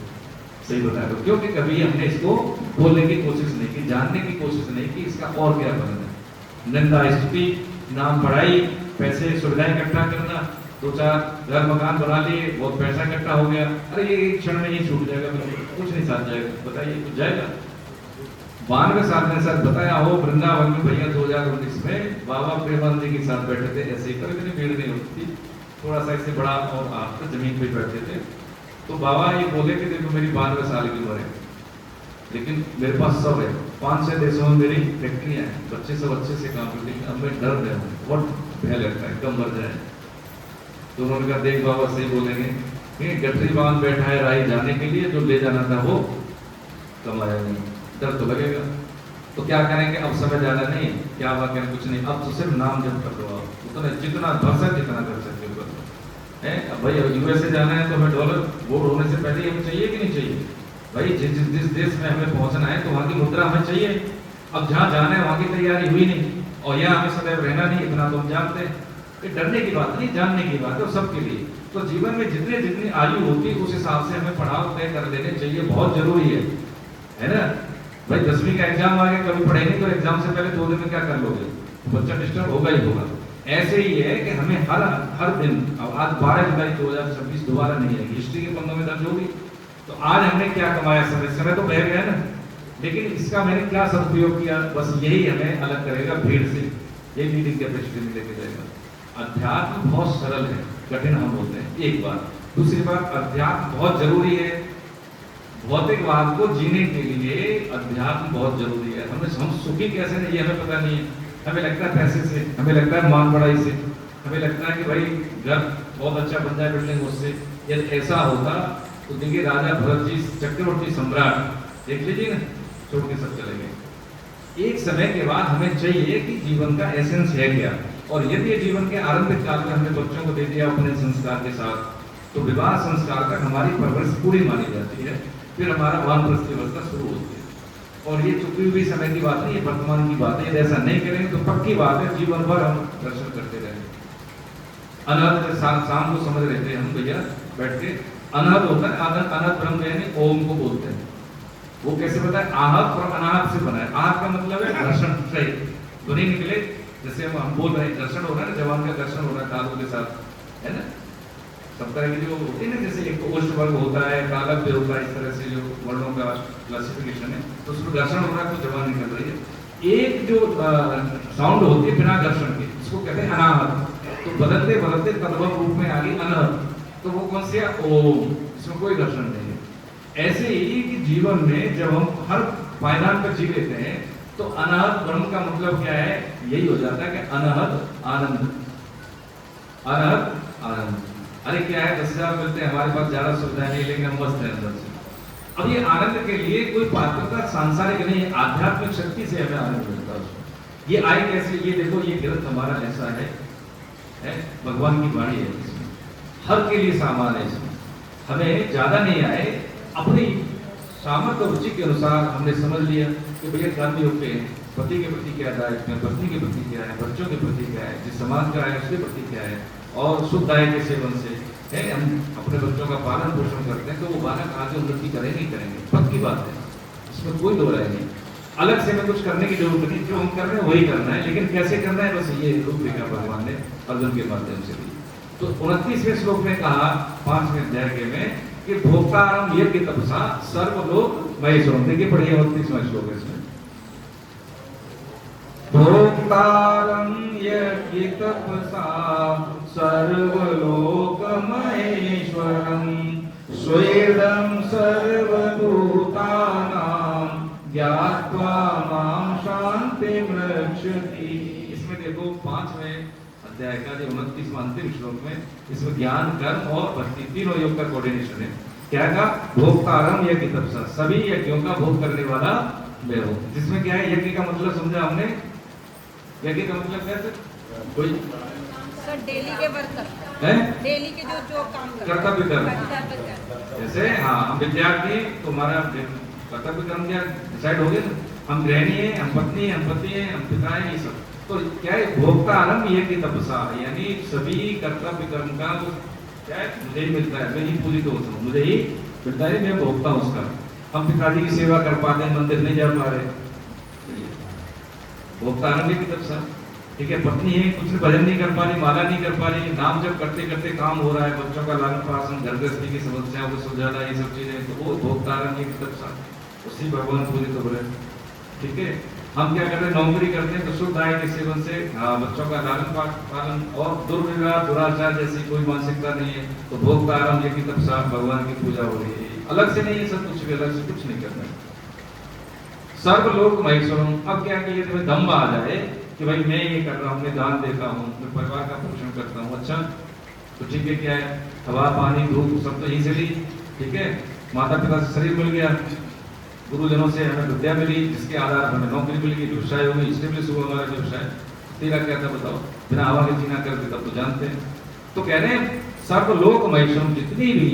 सही बताया तो, क्योंकि कभी हमने इसको बोलने की कोशिश नहीं की, जानने की कोशिश नहीं की इसका और क्या बनना है। निंदा स्तुति, नाम बढ़ाई, पैसे सुविधाएं इकट्ठा करना, 2-4 घर मकान बना लिए, बहुत पैसा इकट्ठा हो गया, अरे ये एक क्षण में ही छूट जाएगा, कुछ नहीं साथ जाएगा, बताइए कुछ जाएगा। 92 साल में सर बताया हो वृंदावन में भैया 2019 में बाबा प्रेमानंद जी के साथ बैठे थे, ऐसे ही कभी इतनी भीड़ नहीं होती थी, थोड़ा सा इससे बड़ा और आप जमीन पे बैठे थे। तो बाबा ये बोले कि देखो मेरी 92 साल की उम्र है, लेकिन मेरे पास सब है, 5-6 देशों में मेरी फैक्ट्रियां हैं, बच्चे सब अच्छे से काम करते हैं, अब मैं डर गया हूँ, बहुत भय लगता है कम मर जाए। तो उन्होंने कहा देख बाबा सही बोलेंगे कि गठरी बांध बैठा है राही जाने के लिए, जो ले जाना था वो कमाया नहीं, डर तो लगेगा। तो क्या करेंगे, अब समय ज्यादा नहीं, क्या हुआ करें, कुछ नहीं, अब तो सिर्फ नाम जप कर दो, आप उतना जितना भर सकते जितना कर सकते हो है। अब भाई यूएसए जाना है तो हमें डॉलर वोट होने से पहले हमें चाहिए कि नहीं चाहिए भाई, जिस देश में हमें पहुंचना है तो वहां की मुद्रा हमें चाहिए। अब जहाँ जाना है वहां की तैयारी हुई नहीं, और यहाँ हमें सदैव रहना नहीं, इतना तो हम जानते हैं। डरने की बात नहीं, जानने की बात है सबके लिए। तो जीवन में जितनी आयु होती है उस हिसाब से हमें पढ़ाव तय कर लेने चाहिए, बहुत जरूरी है ना। भाई 10वीं का एग्जाम आ गया, कभी पढ़ेंगे तो एग्जाम से पहले 2 दिन में क्या कर लोगे, बच्चा डिस्टर्ब होगा ही होगा। ऐसे ही है कि हमें हर दिन, अब आज 12 जुलाई 2026 दोबारा नहीं है, हिस्ट्री के पन्नों में दर्ज होगी। तो आज हमने क्या कमाया, समय तो बह गया ना, लेकिन इसका मैंने क्या सदुपयोग किया, बस यही हमें अलग करेगा भीड़ से, यही मीटिंग कैपेसिटी में लेके जाएगा। अध्यात्म बहुत सरल है, कठिन हम होते हैं, एक बात। दूसरी बात, अध्यात्म बहुत जरूरी है। भौतिकवाद को जीने के लिए अध्यात्म बहुत जरूरी है। हम सुखी कैसे नहीं, ये हमें पता नहीं है। हमें लगता है पैसे से, हमें लगता है मान बढ़ाई से, हमें लगता है कि भाई घर बहुत अच्छा बन जाए बिल्डिंग उससे। यदि ऐसा होता तो देखिए राजा भरत जी चक्रवर्ती सम्राट देख लीजिए ना, छोड़ के सब चले गए। एक समय के बाद हमें चाहिए कि जीवन का एसेंस है क्या, और यदि ये जीवन के आरंभिक काल में हमने बच्चों को दे दिया अपने संस्कार के साथ, तो विवाह संस्कार तक हमारी परवरिश पूरी मानी जाती है, फिर हमारा वानप्रस्थ अवस्था शुरू होती है। और ये चुकी हुई समय की बात नहीं, ये वर्तमान की बात है। यदि ऐसा नहीं करेंगे तो पक्की बात है जीवन भर हम दर्शन करते रहेंगे। अनहद शाम को समझ रहे थे हम भैया बैठ के, अनहद होता है, अनहद ब्रह्म यानी ओम को बोलते हैं। वो कैसे बताए, आहत और अनाहत से बना है। आहत का मतलब है दर्शन, सही ध्वनि निकले, जैसे हम बोल रहे हैं, दर्शन हो रहा है ना, जवान का दर्शन हो रहा है तालों के साथ, है ना। सब तरह के जो होते हैं ना, जैसे एक ओष्ठ वर्ग होता है, कालव्य होता है, इस तरह से जो वर्णों का क्लासिफिकेशन है, तो उसमें घर्षण हो रहा है तो जवान निकल रही है। एक जो साउंड होती है बिना घर्षण के, उसको कहते हैं अनाहत। तो बदलते बदलते तद्भव रूप में आ गई अनहत, तो वो कौन सी है, ओम, इसमें कोई घर्षण नहीं है। ऐसे ही कि जीवन में जब हम हर पायदान पर जी लेते हैं तो अनहत ब्रह्म का मतलब क्या है, यही हो जाता है कि अनहत आनंद, अनहत आनंद। अरे क्या है, 10,000 मिलते हैं, हमारे पास ज्यादा सुविधा नहीं, लेकिन हम मस्त हैं अंदर से। अब ये आनंद के लिए कोई पात्रता सांसारिक नहीं है, आध्यात्मिक शक्ति से हमें आनंद मिलता है। ये आए कैसे, ये देखो, ये ग्रंथ हमारा ऐसा है भगवान की वाणी है, इसमें हर के लिए सामान है। इसमें हमें ज्यादा नहीं आए, अपनी सामर्थ्य और रुचि के अनुसार हमने समझ लिया कि भैया कर्म योग पे पति के प्रति क्या दायित्व है, पत्नी के प्रति क्या है, बच्चों के प्रति क्या है, जिस समाज का है उसके प्रति क्या है, और शुद्ध आय के सेवन से है हम अपने बच्चों का पालन पोषण करते हैं, तो वो बालक आगे उन्नति करेंगे ही करेंगे, पक्की बात है, इसमें कोई दो राय नहीं। अलग से हमें कुछ करने की जरूरत नहीं, जो हम कर रहे हैं वही करना है, लेकिन कैसे करना है, बस ये रूपरेखा भगवान ने अर्जुन के माध्यम से दी। तो 29वें श्लोक में कहा 5वें अध्याय में कि भोक्तारम यज्ञ तपसा सर्वलोक महेश्वरम। देखिए पढ़िए 29वां श्लोक है इसमें। भोक्तारं यज्ञ तपसा सर्वलोकमहेश्वरं स्वेदं सर्वभूतानां ज्ञात्वा मां शान्तिं रक्षति। इसमें देखो 5वें अध्याय का जो 29वां अंतिम श्लोक में इसमें ज्ञान, कर्म और भक्ति तीनों योग का कोऑर्डिनेशन है। क्या कहा? भोक्तारम यज्ञ तपसा, सभी यज्ञों का भोग करने वाला मैं हूं। जिसमें क्या है, यज्ञ का मतलब समझा हमने? यज्ञ का मतलब क्या है? कोई सर डेली के वर्कर है, डेली के जो जो काम कर्तव्य कर्म। कर्तव्य कर्म। जैसे हाँ, हम विद्यार्थी, तो हमारा कर्तव्य कर्म क्या डिसाइड हो गया ना? हम गृहिणी है, हम पत्नी है, हम पति है, हम पिता है, ये सब। तो क्या है? भोक्तारम यज्ञ तपसा, यानी सभी कर्तव्य कर्म का क्या है, मुझे ही मिलता है, मैं ही पूजित होता हूँ, मुझे ही मिलता है, मैं भोगता हूँ उसका। हम पिताजी की सेवा कर पाते हैं, मंदिर नहीं जा पा रहे, भोक्तारम यज्ञ तपसा। ठीक है, पत्नी है, कुछ भजन नहीं कर पा रही, माला नहीं कर पा रही, नाम जब करते करते काम हो रहा है, बच्चों का लालन पालन, घर गृहस्थी की समस्याओं को सुलझाना, ये सब चीजें, तो वो भोक्तारम यज्ञ तपसा, उसी भगवान पूजित हो रहे। ठीक है, हम क्या करते हैं, नौकरी करते हैं तो शुद्ध आय के सेवन से बच्चों का लालन पालन और दुर्व्यवहार दुराचार जैसी कोई मानसिकता नहीं है, तो भोक्तारम यज्ञ तपसा, भगवान की पूजा हो रही है। अलग से नहीं है, सब कुछ भी अलग से कुछ नहीं करना है। सर्वलोक महेश्वरम, अब क्या कि ये तुम्हें दम्भ आ जाए कि भाई मैं ये कर रहा हूँ, मैं दान देता हूँ, मैं परिवार का पोषण करता हूँ, अच्छा तो ठीक है, क्या है, हवा पानी धूप सब तो यहीं से ली। ठीक है, माता पिता से शरीर मिल गया, गुरुजनों से हमें विद्या मिली, जिसके आधार पर हमें नौकरी मिल गई, व्यवसाय हो गई, इसलिए भी सुबह हमारा व्यवसाय। तेरा क्या था बताओ, बिना हवा के जीना करते तब तो जानते हैं। तो कह रहे हैं सर्वलोक महेश्वरम, जितनी भी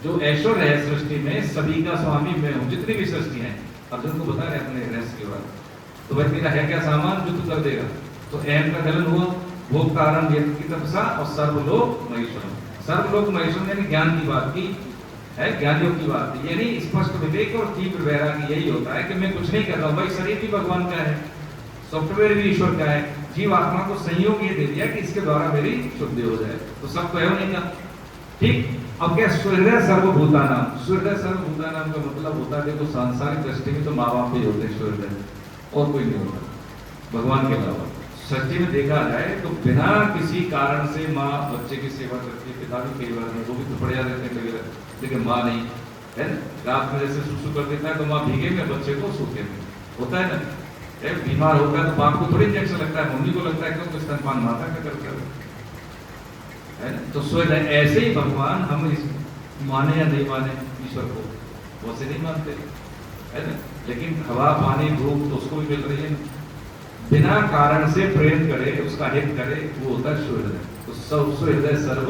जो ऐश्वर्य है सृष्टि में, सभी का स्वामी मैं हूँ, जितनी भी सृष्टि है। अर्जुन को बता रहे अपने रहस्य के बारे में, तो भाई तेरा है क्या सामान जो तू कर देगा? तो अहम का गलन हुआ, भोक्तारम यज्ञ की तपसा और सर्वलोक महेश्वरम। सर्वलोक महेश्वरम यानी ज्ञान की बात की है, ज्ञानियों की बात है, यानी स्पष्ट विवेक और तीव्र वैराग्य यही होता है कि मैं कुछ नहीं कर रहा हूँ। भाई शरीर भी भगवान का है, सॉफ्टवेयर भी ईश्वर का है, जीव आत्मा को संयोग ये दे दिया कि इसके द्वारा मेरी शुद्धि हो जाए, तो सब तो है नहीं का। ठीक, अब क्या सूर्य सर्वभूतानाम, सूर्य सर्वभूतानाम का मतलब होता है, देखो सांसारिक दृष्टि में तो माँ बाप ही होते हैं सूर्य, और कोई नहीं होता भगवान के अलावा। सच्ची में देखा जाए तो बिना किसी कारण से माँ बच्चे की सेवा करती है, पिता भी कई बार वो भी तो पड़ जाते हैं कई बार, लेकिन माँ नहीं है ना। रात में जैसे सुसु कर देता है तो माँ भीगे में, बच्चे को सूखे में, होता है ना। बीमार होता है तो बाप को थोड़ी इंजेक्शन लगता है, मम्मी को लगता है, क्योंकि स्तनपान माता का करते है ना। तो स्वयं ऐसे ही भगवान, हम इस माने या नहीं माने ईश्वर को, वैसे नहीं मानते है ना, लेकिन हवा पानी धूप तो उसको भी मिल रही है, बिना कारण से प्रेम करे, उसका हित करे, वो होता है सूर्य। तो सूर्य सर्व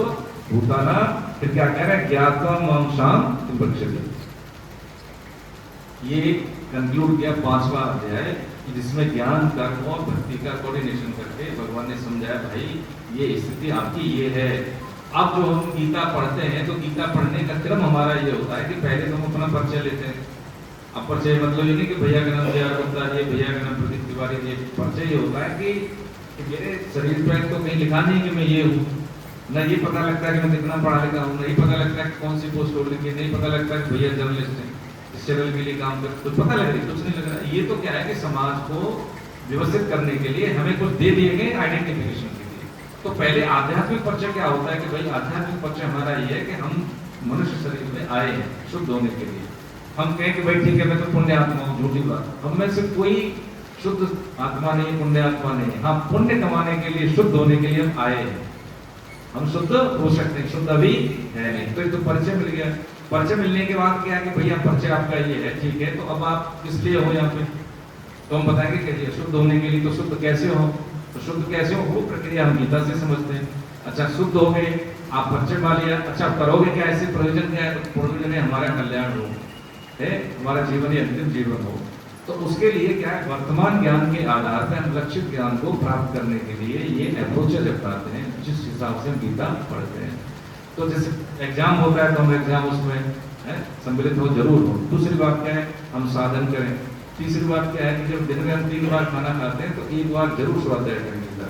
भूताना, फिर क्या कह रहा है, ज्ञात्वा मां शांतिं रक्षति। ये कंक्लूड किया 5वां अध्याय, जिसमें ज्ञान कर्म और भक्ति का कोऑर्डिनेशन करके भगवान ने समझाया भाई ये स्थिति आपकी ये है। अब जो हम गीता पढ़ते हैं तो गीता पढ़ने का क्रम हमारा ये होता है कि पहले तो हम अपना परिचय लेते हैं। अब परिचय मतलब ये नहीं कि भैया का नाम जया गुप्ता जी, भैया का नाम प्रदीप तिवारी जी। परिचय ये होता है कि मेरे शरीर पर तो कहीं लिखा नहीं कि मैं ये हूँ, न ये पता लगता है कि मैं कितना पढ़ा लिखा हूँ, नहीं पता लगता है कि कौन सी पोस्ट होल्ड की, नहीं पता लगता है कि भैया जर्नलिस्ट है, इस चैनल के लिए काम कर, कुछ पता लग रही, कुछ नहीं लग रहा। ये तो क्या है कि समाज को व्यवस्थित करने के लिए हमें कुछ दे दिए गए आइडेंटिफिकेशन के लिए। तो पहले आध्यात्मिक परिचय क्या होता है कि भाई आध्यात्मिक परिचय हमारा ये है कि हम मनुष्य शरीर में आए हैं शुद्ध होने के लिए। हम कहें कि भाई ठीक है मैं तो पुण्य आत्मा हूँ, झूठी बात, हम में से कोई शुद्ध आत्मा नहीं, पुण्य आत्मा नहीं। हम पुण्य कमाने के लिए, शुद्ध होने के लिए हम आए हैं, हम शुद्ध हो सकते हैं, शुद्ध अभी है नहीं। तो ये तो परिचय मिल गया। परिचय मिलने के बाद क्या है कि भैया परिचय आपका ये है, ठीक है, तो अब आप किस लिए हो यहाँ पे? तो हम बताएंगे कि शुद्ध होने के लिए। तो शुद्ध कैसे हो? तो शुद्ध कैसे हो वो प्रक्रिया हम गीता से समझते हैं। अच्छा शुद्ध हो गए, आप परिचय पा लिया, अच्छा करोगे क्या, ऐसे प्रयोजन क्या है? तो प्रयोजन है हमारा कल्याण हो, है हमारा जीवन ही अंतिम जीवन हो। तो उसके लिए क्या है, वर्तमान ज्ञान के आधार पर हम लक्षित ज्ञान को प्राप्त करने के लिए ये अप्रोचेज अपनाते हैं, जिस हिसाब से हम गीता पढ़ते हैं। तो जैसे एग्जाम होता है तो हम एग्जाम उसमें सम्मिलित हो जरूर हो। दूसरी बात क्या है, हम साधन करें। तीसरी बात क्या है कि जब दिन में हम 3 बार खाना खाते हैं तो 1 बार जरूर स्वाध्याय करें गीता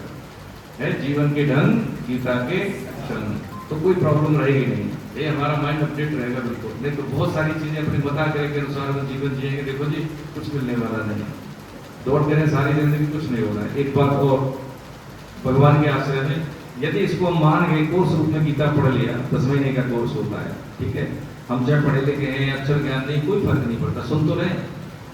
है। जीवन के ढंग गीता के क्षण, तो कोई प्रॉब्लम रहेगी नहीं, ये हमारा माइंड अपडेट रहेगा बिल्कुल। नहीं तो बहुत सारी चीजें अपनी बता करके अनुसार हम जीवन जिएंगे, देखो जी कुछ मिलने वाला नहीं दौड़ते रहे सारी जिंदगी, कुछ नहीं होना है। एक बात और, भगवान के आश्रय में यदि इसको हम मान गए, कोर्स रूप में गीता पढ़ लिया, 10 महीने का कोर्स होता है, ठीक है, हम चाहे पढ़े लिखे हैं, अक्षर ज्ञान नहीं, कोई फर्क नहीं पड़ता, सुन तो रहे,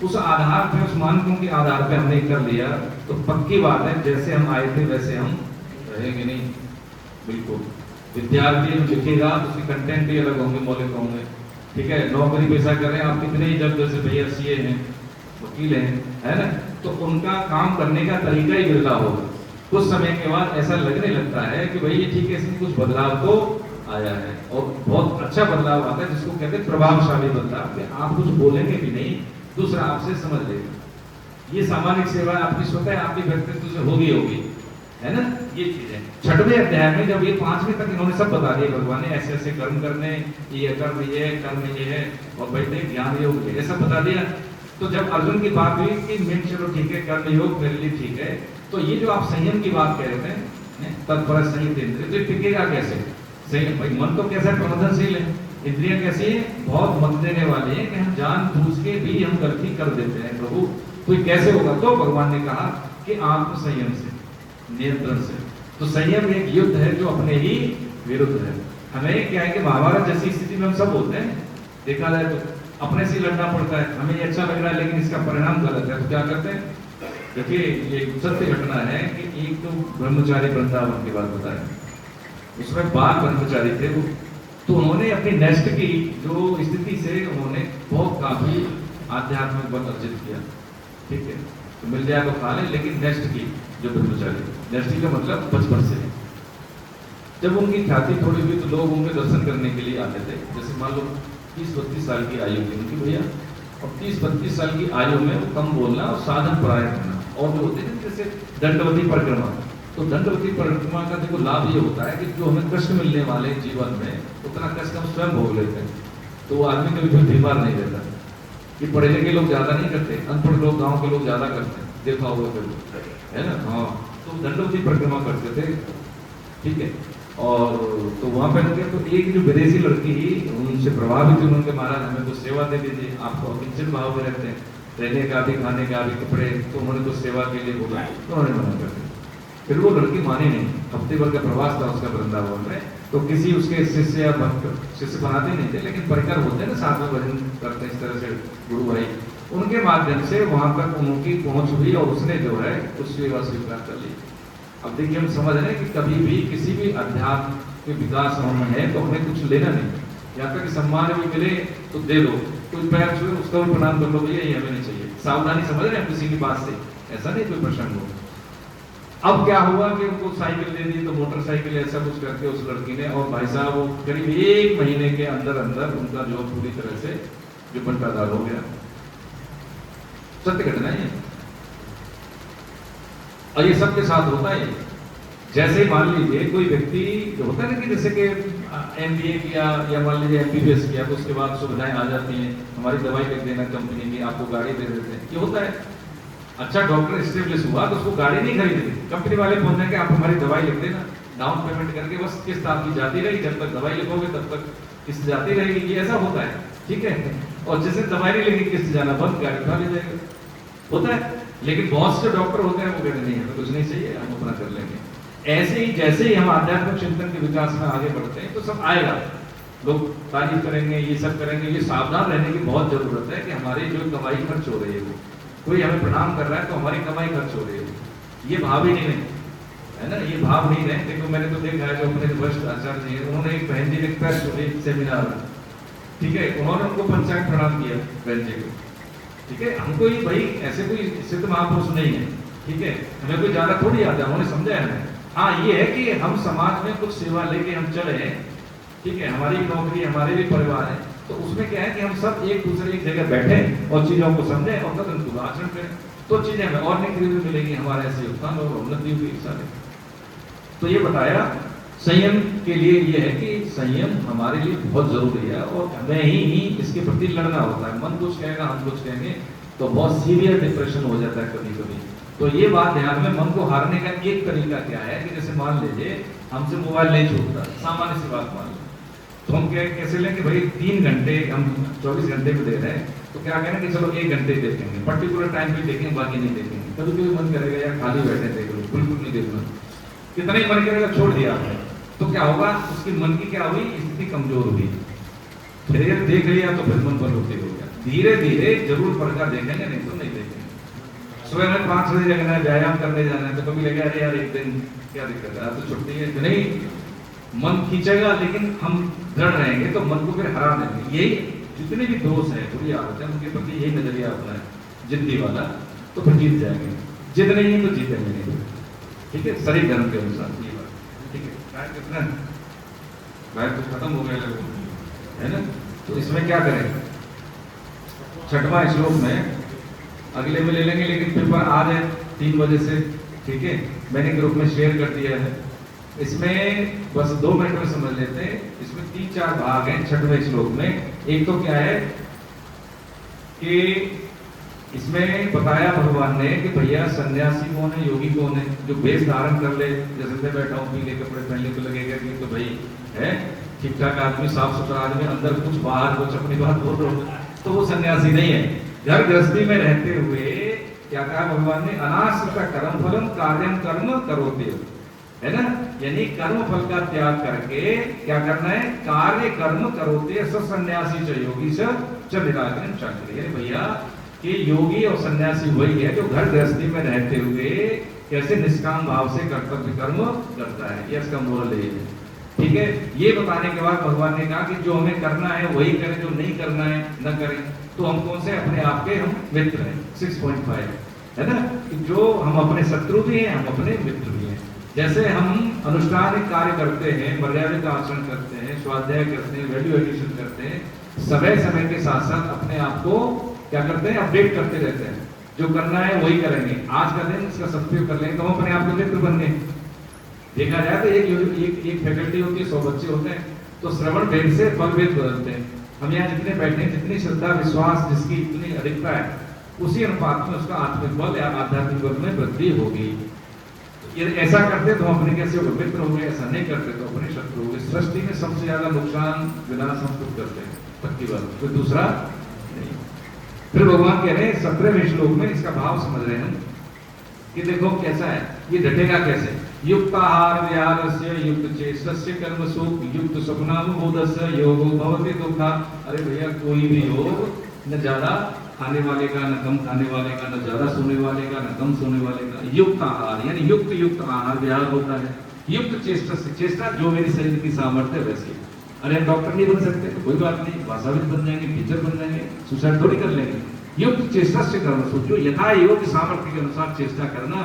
उस आधार पे, उस मानकों के आधार पे हमने कर लिया तो पक्की बात है जैसे हम आए थे वैसे हम रहेंगे नहीं, बिल्कुल। विद्यार्थी लिखेगा तो उसके कंटेंट भी अलग होंगे, मौलिक होंगे, ठीक है। नौकरी पेशा करें आप, कितने ही जब जैसे भैया सीए हैं, वकील हैं, है ना, तो उनका काम करने का तरीका ही बिगड़ा होगा। कुछ समय के बाद ऐसा लगने लगता है कि भाई ये ठीक है, इसमें कुछ बदलाव तो आया है, और बहुत अच्छा बदलाव आता है जिसको कहते हैं प्रभावशाली बदलाव, कि आप कुछ बोलेंगे भी नहीं, दूसरा आपसे समझ लेगा। ये सामाजिक सेवा आपकी स्वतः आपके व्यक्तित्व से होगी, है ना, ये चीजें। 6वें अध्याय में जब ये 5वें तक इन्होंने सब बता दिया, भगवान ने ऐसे ऐसे कर्म करने, ये कर्म ये है, और भाई ज्ञान योग ये सब बता दिया। तो जब अर्जुन की बात हुई कि मैं चलो ठीक है, कर्म योग मेरे लिए ठीक है, तो ये जो आप संयम की बात कह रहे थे, तत्पर संयम इंद्रिय, तो टिकेगा कैसे? संयम, भाई मन तो कैसा प्रबंधनशील है, इंद्रियां कैसी है, बहुत मत देने वाले हैं कि हम जानबूझ के भी हम गलती कर देते हैं प्रभु, तो कैसे होगा? तो भगवान ने कहा कि आत्म संयम से, नियंत्रण से। तो संयम एक युद्ध है जो अपने ही विरुद्ध है। हमें क्या है कि महाभारत जैसी स्थिति में हम सब होते हैं, देखा जाए तो अपने से लड़ना पड़ता है, हमें ये अच्छा लग रहा है लेकिन इसका परिणाम गलत है, तो क्या करते हैं? देखिए ये सत्य घटना है कि एक तो ब्रह्मचारी वृंदावन की बात बताया, उसमें बाल ब्रह्मचारी थे वो, तो उन्होंने अपनी नेस्ट की जो स्थिति से उन्होंने बहुत काफी आध्यात्मिक बल अर्जित किया, ठीक है, तो मिल जाए तो खा ले, लेकिन नेस्ट की जो ब्रह्मचारी, नेस्ट की का मतलब बचपन से, जब उनकी ख्याति थोड़ी हुई तो लोग उनके दर्शन करने के लिए आते थे। जैसे मान लो 30-32 साल की आयु थी उनकी भैया, और 30-32 साल की आयु में वो कम बोलना और साधन परायण करना, और जो होते हैं जैसे दंडवती परिक्रमा, तो दंडवती परिक्रमा का देखो लाभ ये होता है कि जो हमें कष्ट मिलने वाले जीवन में उतना कष्ट हम स्वयं भोग लेते हैं, तो वो आदमी कभी कोई बीमार नहीं रहता। ये पढ़े लिखे लोग ज्यादा नहीं करते, अनपढ़ लोग, गाँव के लोग ज्यादा करते हैं, देखा होगा है ना, हाँ, तो दंडवती परिक्रमा करते थे, ठीक है। और तो वहां पर तो एक जो विदेशी लड़की ही उनसे प्रभावित हुई, उन्होंने महाराज हमें कुछ सेवा दे दीजिए, आपको किंचन भाव में रहते हैं, रहने का भी, खाने का भी, कपड़े, तो उन्होंने कुछ सेवा के लिए बोला, तो उन्होंने मना कर दिया। फिर वो लड़की मानी नहीं, हफ्ते भर का प्रवास था उसका वृंदावन में, तो किसी उसके शिष्य या शिष्य बनाते नहीं थे, लेकिन परिकर होते हैं ना, साथ में भजन करते हैं इस तरह से गुरु भाई, उनके माध्यम से वहां तक उनकी पहुंच हुई और उसने जो है उस सेवा स्वीकार कर ली। अब देखिए हम समझ रहे हैं कि कभी भी किसी भी अध्यात्म के विकास में है तो हमें कुछ लेना नहीं, यहाँ तक कि सम्मान भी मिले तो दे दो, कोई पैर छुए उसका भी प्रणाम कर लो, भैया ये हमें नहीं चाहिए, सावधानी समझ रहे हैं किसी की बात से, ऐसा नहीं कोई प्रसंग हो। अब क्या हुआ कि उनको साइकिल दे दी, तो मोटरसाइकिल ऐसा कुछ करके उस लड़की ने, और भाई साहब वो करीब 1 महीने के अंदर अंदर उनका जो पूरी तरह से जो बंटाधार हो गया, सत्य घटना है। और ये सबके साथ होता है। जैसे मान लीजिए कोई व्यक्ति होता है ना कि जैसे कि MBA किया या मान लीजिए MBBS किया, तो उसके बाद सुविधाएं आ जाती हैं, हमारी दवाई लिख देना कंपनी की, आपको गाड़ी दे देते हैं, ये होता है। अच्छा डॉक्टर एस्टेब्लिश हुआ तो उसको गाड़ी नहीं खरीदनी, कंपनी वाले बोल रहे हैं कि आप हमारी दवाई लिख देना, डाउन पेमेंट करके बस किस्त आपकी जाती रहेगी, जब तक दवाई लिखोगे तब तक किस्त जाती रहेगी, ये ऐसा होता है, ठीक है। और जैसे दवाई नहीं लेगी किस्त जाना बंद, गाड़ी उठा ले जाएगा, होता है। लेकिन बहुत से डॉक्टर होते हैं वो कहते नहीं हमें कुछ नहीं चाहिए, हम अपना कर लेंगे। ऐसे ही जैसे ही हम आध्यात्मिक चिंतन के विकास में आगे बढ़ते हैं तो सब आएगा, लोग तारीफ करेंगे, ये सब करेंगे। ये सावधान रहने की बहुत जरूरत है कि हमारी जो कमाई खर्च हो रही है, वो कोई हमें प्रणाम कर रहा है तो हमारी कमाई खर्च हो रही है, ये भाव ही नहीं है ना, ये भाव नहीं रहे। देखो मैंने तो देखा है जो अपने वरिष्ठ आचार्य जी, उन्होंने एक बहन जी ने सेमिनार में, ठीक है, उन्होंने उनको पंचांग प्रणाम किया बहन जी को, ठीक है। हमको ये भाई ऐसे कोई सिद्ध महापुरुष नहीं है, ठीक है, हमें कोई ज्यादा थोड़ी आता है, उन्होंने समझा है हमें। हाँ ये है कि हम समाज में कुछ सेवा लेके हम चले हैं, ठीक है, हमारी नौकरी, हमारे भी परिवार है, तो उसमें क्या है कि हम सब एक दूसरे एक जगह बैठे और चीजों को समझे और तब उनको आचरण करें, तो चीजें हमें और नहीं खरीदने मिलेंगी, हमारे ऐसे योगदान और उन्नति होगी सारे। तो ये बताया संयम के लिए ये है कि संयम हमारे लिए बहुत जरूरी है और हमें ही इसके प्रति लड़ना होता है। मन कुछ कहेगा, हम कुछ कहेंगे, तो बहुत सीवियर डिप्रेशन हो जाता है कभी कभी। तो ये बात ध्यान में, मन को हारने का एक तरीका क्या है कि जैसे मान लीजिए हमसे मोबाइल नहीं छूटता, सामान्य सी बात मान लो, तो हम कैसे लें कि भाई 3 घंटे हम 24 घंटे में दे रहे हैं, तो क्या कहना कि चलो 1 घंटे देखेंगे, पर्टिकुलर टाइम पे देखेंगे, बाकी नहीं देखेंगे। कभी कभी मन करेगा यार खाली बैठे देख लो, बिल्कुल नहीं देखना, कितना ही मन करेगा छोड़ दिया आपने, तो क्या होगा, उसकी मन की क्या हुई, स्थिति कमजोर हुई। फिर ये देख लिया तो फिर मन बलवती हो गया। धीरे धीरे जरूर पढ़कर देखेंगे, नहीं तो नहीं देखेंगे। सुबह में 5 बजे जगना है, व्यायाम करने जाना है, तो कभी लगे अरे यार एक दिन क्या दिक्कत है, तो छुट्टी है, तो नहीं, मन खींचेगा, लेकिन हम दृढ़ रहेंगे तो मन को फिर हरा देंगे। यही जितने भी दोष है, बुरी आदत है, उनके प्रति यही नजरिया अपना है जिद्दी वाला, तो फिर जीत जाएंगे। जिद नहीं है तो जीतेंगे नहीं, ठीक है, शरीर धर्म के अनुसार ये बात, ठीक है। टाइम कितना है, टाइम तो खत्म हो गया लगभग, है ना। तो इसमें क्या करें, 6वां श्लोक में अगले में ले लेंगे, लेकिन पेपर आज है 3 बजे से, ठीक है, मैंने ग्रुप में शेयर कर दिया है। इसमें बस 2 मिनट में समझ लेते हैं। इसमें 3-4 भाग हैं 6वें श्लोक में। एक तो क्या है कि इसमें बताया भगवान ने कि भैया सन्यासी कौन है, योगी कौन है, जो वेश धारण कर ले, जैसे मैं बैठा हूँ पीले कपड़े पहनने को लगेगा कि तो भाई है ठीक ठाक आदमी, साफ सुथरा आदमी, अंदर कुछ बाहर कुछ, अपनी बात बोल रहा हूँ, तो वो सन्यासी नहीं है। घर गृहस्थी में रहते हुए क्या कहा भगवान ने, अनाश्रित कर्म फलम कार्यम कर्म करोति, है ना, यानी कर्म फल का त्याग करके क्या करना है, कार्य कर्म करोते सन्यासी च योगी च निराकरण चक्र। यानी भैया कि योगी और सन्यासी वही है जो घर गृहस्थी में रहते हुए कैसे निष्काम भाव से कर्तव्य कर्म करता है, ये इसका मोरल है, ठीक है। ये बताने के बाद भगवान ने कहा कि जो हमें करना है वही करें, जो नहीं करना है न करें। तो हम कौन से, अपने आप के हम मित्र हैं, 6.5, है ना, जो हम अपने शत्रु भी हैं, हम अपने मित्र भी हैं। जैसे हम अनुष्ठानिक कार्य करते हैं, मर्यादित आचरण करते हैं, स्वाध्याय करते हैं, वैल्यू एडिशन करते हैं, समय समय के साथ साथ अपने आप को क्या करते हैं, अपडेट करते रहते हैं। जो करना है वही करेंगे, आज का दिन इसका सदुपयोग कर लेंगे, तो हम अपने आप के मित्र बन गए। देखा जाए तो एक फैकल्टी होती है, 100 बच्चे होते हैं, तो श्रवण भेद से फल भेद बदलते हैं। हम यहाँ जितने बैठे हैं, जितनी श्रद्धा विश्वास जिसकी इतनी अधिकता है, उसी अनुपात में उसका आत्मिक बल या आध्यात्मिक बल में वृद्धि होगी। यदि ऐसा करते तो हम अपने कैसे मित्र हो गए, ऐसा नहीं करते तो अपने शत्रु हो गए। सृष्टि में सबसे ज्यादा नुकसान विनाश हम खुद करते हैं, पक्की बात, कोई दूसरा नहीं। फिर भगवान कह रहे हैं 17वें श्लोक में, इसका भाव समझ रहे हैं कि देखो कैसा है, ये घटेगा कैसे, युक्त आहार विहारस्य युक्त चेष्टस्य कर्मसु युक्त स्वप्नानुबोधस्य योगो भवति दुःखा। अरे भैया कोई भी योग न ज्यादा खाने वाले का, न कम खाने वाले का, न ज्यादा सोने वाले का, न कम सोने वाले का। युक्त आहार यानी युक्त आहार विहार होता है। युक्त चेष्टा से, चेष्टा जो मेरी शरीर की सामर्थ्य है वैसे। अरे हम डॉक्टर नहीं बन सकते तो कोई बात नहीं, भाषाविद बन जाएंगे, टीचर बन जाएंगे, सुसाइड थोड़ी कर लेंगे। युक्त चेष्टा से कर्म सोचो, यथा योग सामर्थ्य के अनुसार चेष्टा करना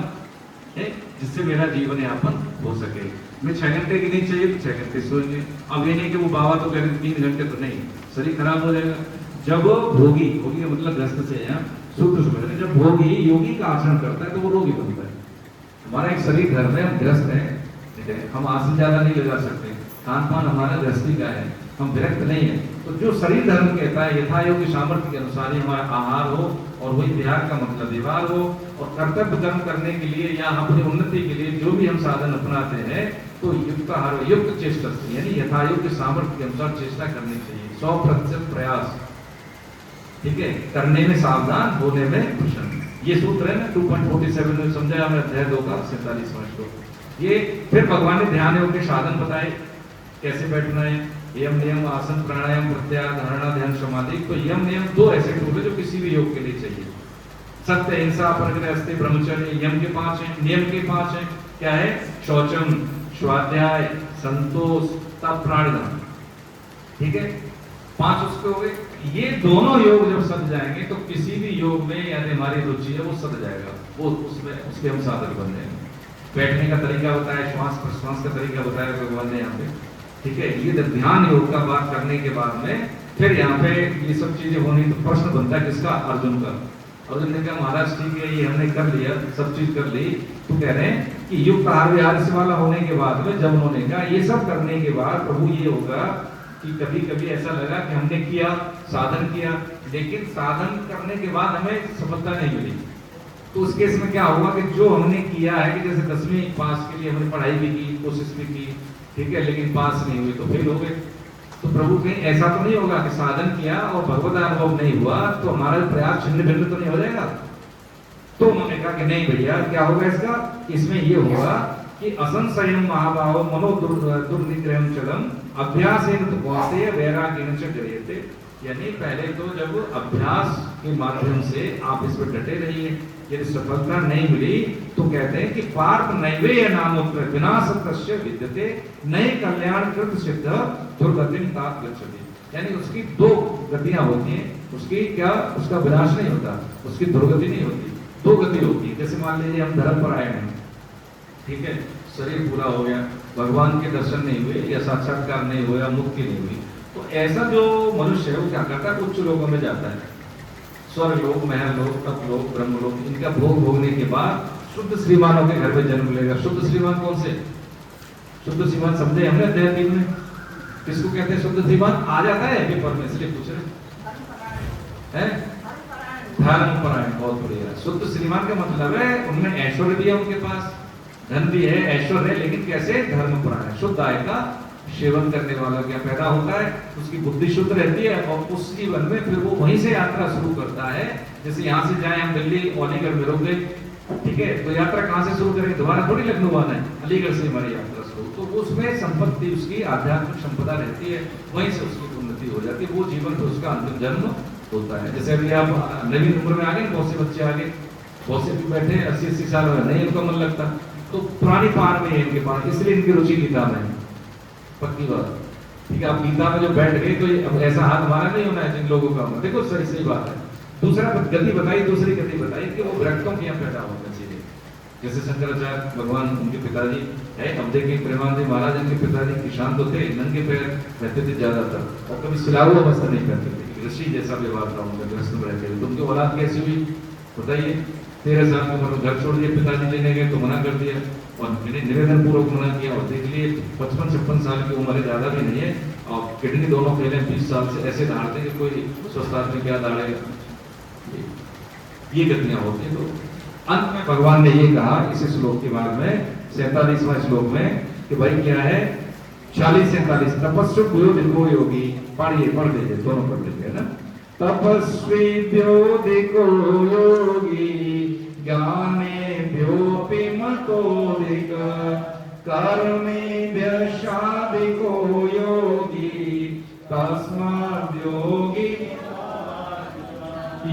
है, जिससे मेरा जीवन यापन हो सके। मैं 6 घंटे की नहीं चाहिए तो 6 घंटे सोएंगे। अब ये नहीं कि वो बाबा तो कह रहे 3 घंटे, तो नहीं, शरीर खराब हो जाएगा। जब भोगी, भोगी का मतलब ग्रस्त से है, शुद्ध समझ रहे, जब भोगी योगी का आचरण करता है तो वो रोगी बनता है। हमारा एक शरीर धर्म है, हम ग्रस्त हैं, हम आसन ज्यादा नहीं लगा सकते, खान पान हमारा गृहस्थी का है, हम विरक्त नहीं है। तो जो शरीर धर्म कहता है यथा योग्य सामर्थ्य के अनुसार ही हमारा आहार हो, और वही विहार का मतलब व्यवहार हो, और कर्तव्य कर्म करने के लिए या अपनी उन्नति के लिए जो भी हम साधन अपनाते हैं, तो युक्त आहार, युक्त चेष्टा यानी यथा योग्य सामर्थ्य के अनुसार चेष्टा करनी चाहिए। 100% प्रयास, ठीक है, करने में सावधान, होने में कुशल। ये सूत्र है ना 2.47 में समझाया हमने, अध्याय 2 का 47वां श्लोक। ये फिर भगवान ने ध्यान योग के साधन बताए, कैसे बैठना है, यम नियम आसन प्राणायाम प्रत्याहार धारणा ध्यान समाधि। तो यम नियम 2 ऐसे टूल है जो किसी भी योग के लिए चाहिए। सत्य हिंसा परग्रह अस्ति ब्रह्मचर्य यम के 5 हैं, नियम के 5 हैं। क्या है, शौचम, स्वाध्याय, संतोष, तप, प्राणायाम, ठीक है, 5 उसके हो गए। ये दोनों योग जब सद जाएंगे तो किसी भी योग में यानी हमारी रुचि है वो सद जाएगा, वो उसमें उसके हम साधक बन जाएंगे। बैठने का तरीका बताया, श्वास प्रश्वास का तरीका बताया भगवान ने यहाँ पे, ठीक है। ये ध्यान योग का बात करने के बाद में फिर यहाँ पे ये सब चीजें होनी, तो प्रश्न बनता है किसका, अर्जुन का। अर्जुन ने कहा महाराज ठीक है, ये हमने कर लिया, सब चीज कर ली, तो कह रहे हैं कि युक्त आहार विहार से वाला होने के बाद में जब उन्होंने कहा ये सब करने के बाद प्रभु ये होगा कि कभी कभी ऐसा लगा कि हमने किया, साधन किया, लेकिन साधन करने के बाद हमें सफलता नहीं मिली। तो उस केस में क्या होगा कि जो हमने किया है कि जैसे 10वीं पास के लिए हमने पढ़ाई भी की, कोशिश भी की, ठीक है, लेकिन पास नहीं हुई तो फेल हो गए। तो प्रभु कहीं ऐसा तो नहीं होगा कि साधन किया और भगवत अनुभव नहीं हुआ तो हमारा प्रयास छिन्न भिन्न तो नहीं हो जाएगा। तो उन्होंने कहा कि नहीं भैया, क्या होगा इसका, इसमें ये होगा कि असंशयम महाभाव मनो दुर्निग्रहम चलम अभ्यासेन तो कौशेय वैराग्येन च जयते। यानी पहले तो जब अभ्यास के माध्यम से आप इस पर डटे रहिए, यदि सफलता नहीं मिली तो कहते हैं कि पार्थ नैवेय नामोत्र विनाशतस्य विद्यते नए कल्याण कृत सिद्ध दुर्गतिम तात गच्छति। यानी उसकी दो गतियां होती हैं, उसकी क्या, उसका विनाश नहीं होता, उसकी दुर्गति नहीं होती, दो गति होती है। जैसे मान लीजिए हम धर्म पर आए हैं, ठीक है, शरीर पूरा हो गया, भगवान के दर्शन नहीं हुए या साक्षात्कार नहीं हुआ, मुक्ति नहीं हुई, तो ऐसा जो मनुष्य है वो क्या करता है, उच्च लोगों में जाता है, स्वर्ग लोक, महल लोक, तप लोक, ब्रह्म लोक, इनका भोग भोगने के बाद शुद्ध श्रीमानों के घर में जन्म लेगा। शुद्ध श्रीमान कौन से, शुद्ध श्रीमान समझे हमने अध्याय 3 में किसको कहते हैं? शुद्ध श्रीमान आ जाता है पेपर में, इसलिए पूछ रहे हैं, धर्म परायण, बहुत बढ़िया। शुद्ध श्रीमान का मतलब है उनमें ऐश्वर्य भी है, उनके पास धन भी है, ऐश्वर्य है, लेकिन कैसे, धर्म परायण। शुद्ध आय का सेवन करने वाला क्या पैदा होता है, उसकी बुद्धि शुद्ध रहती है और उस जीवन में फिर वो वहीं से यात्रा शुरू करता है। जैसे यहाँ से जाए हम दिल्ली, अलीगढ़ में रुक गए, ठीक है, तो यात्रा कहाँ से शुरू करेंगे, दोबारा थोड़ी लखनऊ आना है, अलीगढ़ से हमारी यात्रा शुरू। तो उसमें संपत्ति, उसकी आध्यात्मिक संपदा रहती है, वहीं से उसकी उन्नति हो जाती है, वो जीवन तो उसका अंतिम जन्म होता है। जैसे अभी आप नवीन उम्र में आ गए, बहुत से बच्चे आ गए, बहुत से भी बैठे 80-80 साल में, नहीं उनका मन लगता, तो पुरानी पार में है इनके पास, इसलिए इनकी रुचि गीता में, पक्की बात, ठीक है। आप गीता में जो बैठ गए तो अब ऐसा हाथ हमारा नहीं होना है जिन लोगों का, देखो सही सही बात है। दूसरा गति बताई, दूसरी गति बताई कि वो विरक्तों के यहाँ पैदा होना चाहिए। जैसे शंकराचार्य भगवान, उनके पिताजी है, अब देखिए प्रेमानंद महाराज, इनके पिताजी किसान तो थे, नंगे पैर रहते थे ज्यादातर, और कभी सिलाऊ अवस्था नहीं करते थे, ऋषि जैसा व्यवहार था उनका, ग्रस्त में रहते थे। तो उनकी औलाद कैसी हुई बताइए, 13 साल की उम्र में घर छोड़ दिए, पिताजी लेने गए तो मना कर दिया, और निवेदन पूर्वक मना किया, और देख लिए 55-56 साल की उम्र है, ज्यादा भी नहीं है, और किडनी दोनों फेल है, 20 साल से ऐसे धारते कि कोई स्वस्थ आदमी क्या धारेगा, ये गतियां होती है। तो अंत में भगवान ने ये कहा इस श्लोक के बाद में, 47वां श्लोक में, कि भाई क्या है, 40-47, तपस्वी व्योधिको योगी, पढ़िए, पढ़ लीजिए, दोनों पढ़ लीजिए ना। तपस्वी व्योधिको योगी ज्ञानेभ्योऽपि मतोऽधिक कर्मेभ्यश्चाधिको योगी तस्माद् योगी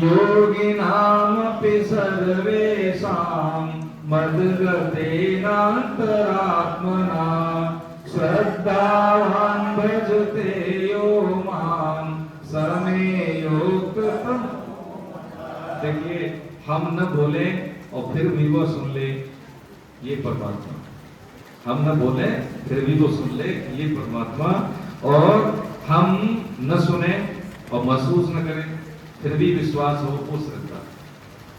योगिनामपि सर्वेषां मद्गतेनान्तरात्मना श्रद्धावान् भजते यो मां समे युक्तः। देखिए, हम न बोले और फिर भी वो सुन ले, ये परमात्मा, हम न बोले फिर भी वो सुन ले, ये परमात्मा, और हम न सुने और महसूस न करें फिर भी विश्वास हो, वो श्रद्धा,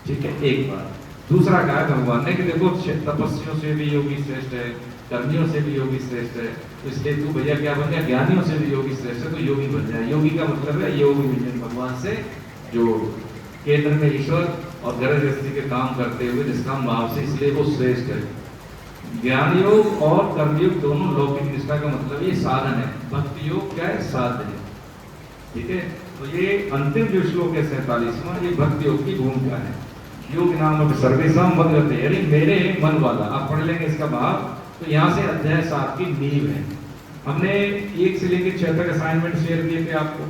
ठीक है, एक बात। दूसरा कहा भगवान ने कि देखो, तपस्वियों से भी योगी श्रेष्ठ है, कर्मियों से भी योगी श्रेष्ठ है, तो इसलिए तू भैया क्या बन गया, ज्ञानियों से भी योगी श्रेष्ठ है, तो योगी बन जाए। योगी का मतलब है योग विजन, भगवान से जो केंद्र में ईश्वर और गृहस्थी के काम करते हुए निष्काम भाव से, इसलिए वो श्रेष्ठ है। ज्ञान योग और कर्मयोग दोनों लौकिक निष्ठा का मतलब ये साधन है, भक्ति योग क्या है, साधन है, ठीक है। तो ये अंतिम जो श्लोक है 47वां, ये भक्ति योग की भूमिका है। योग नाम सर्वेशम मद्गते, यानी मेरे मन वाला, आप पढ़ लेंगे इसका भाव। तो यहाँ से अध्याय 7 की नींव है। हमने 1 से लेकर 6 तक असाइनमेंट शेयर किए थे आपको,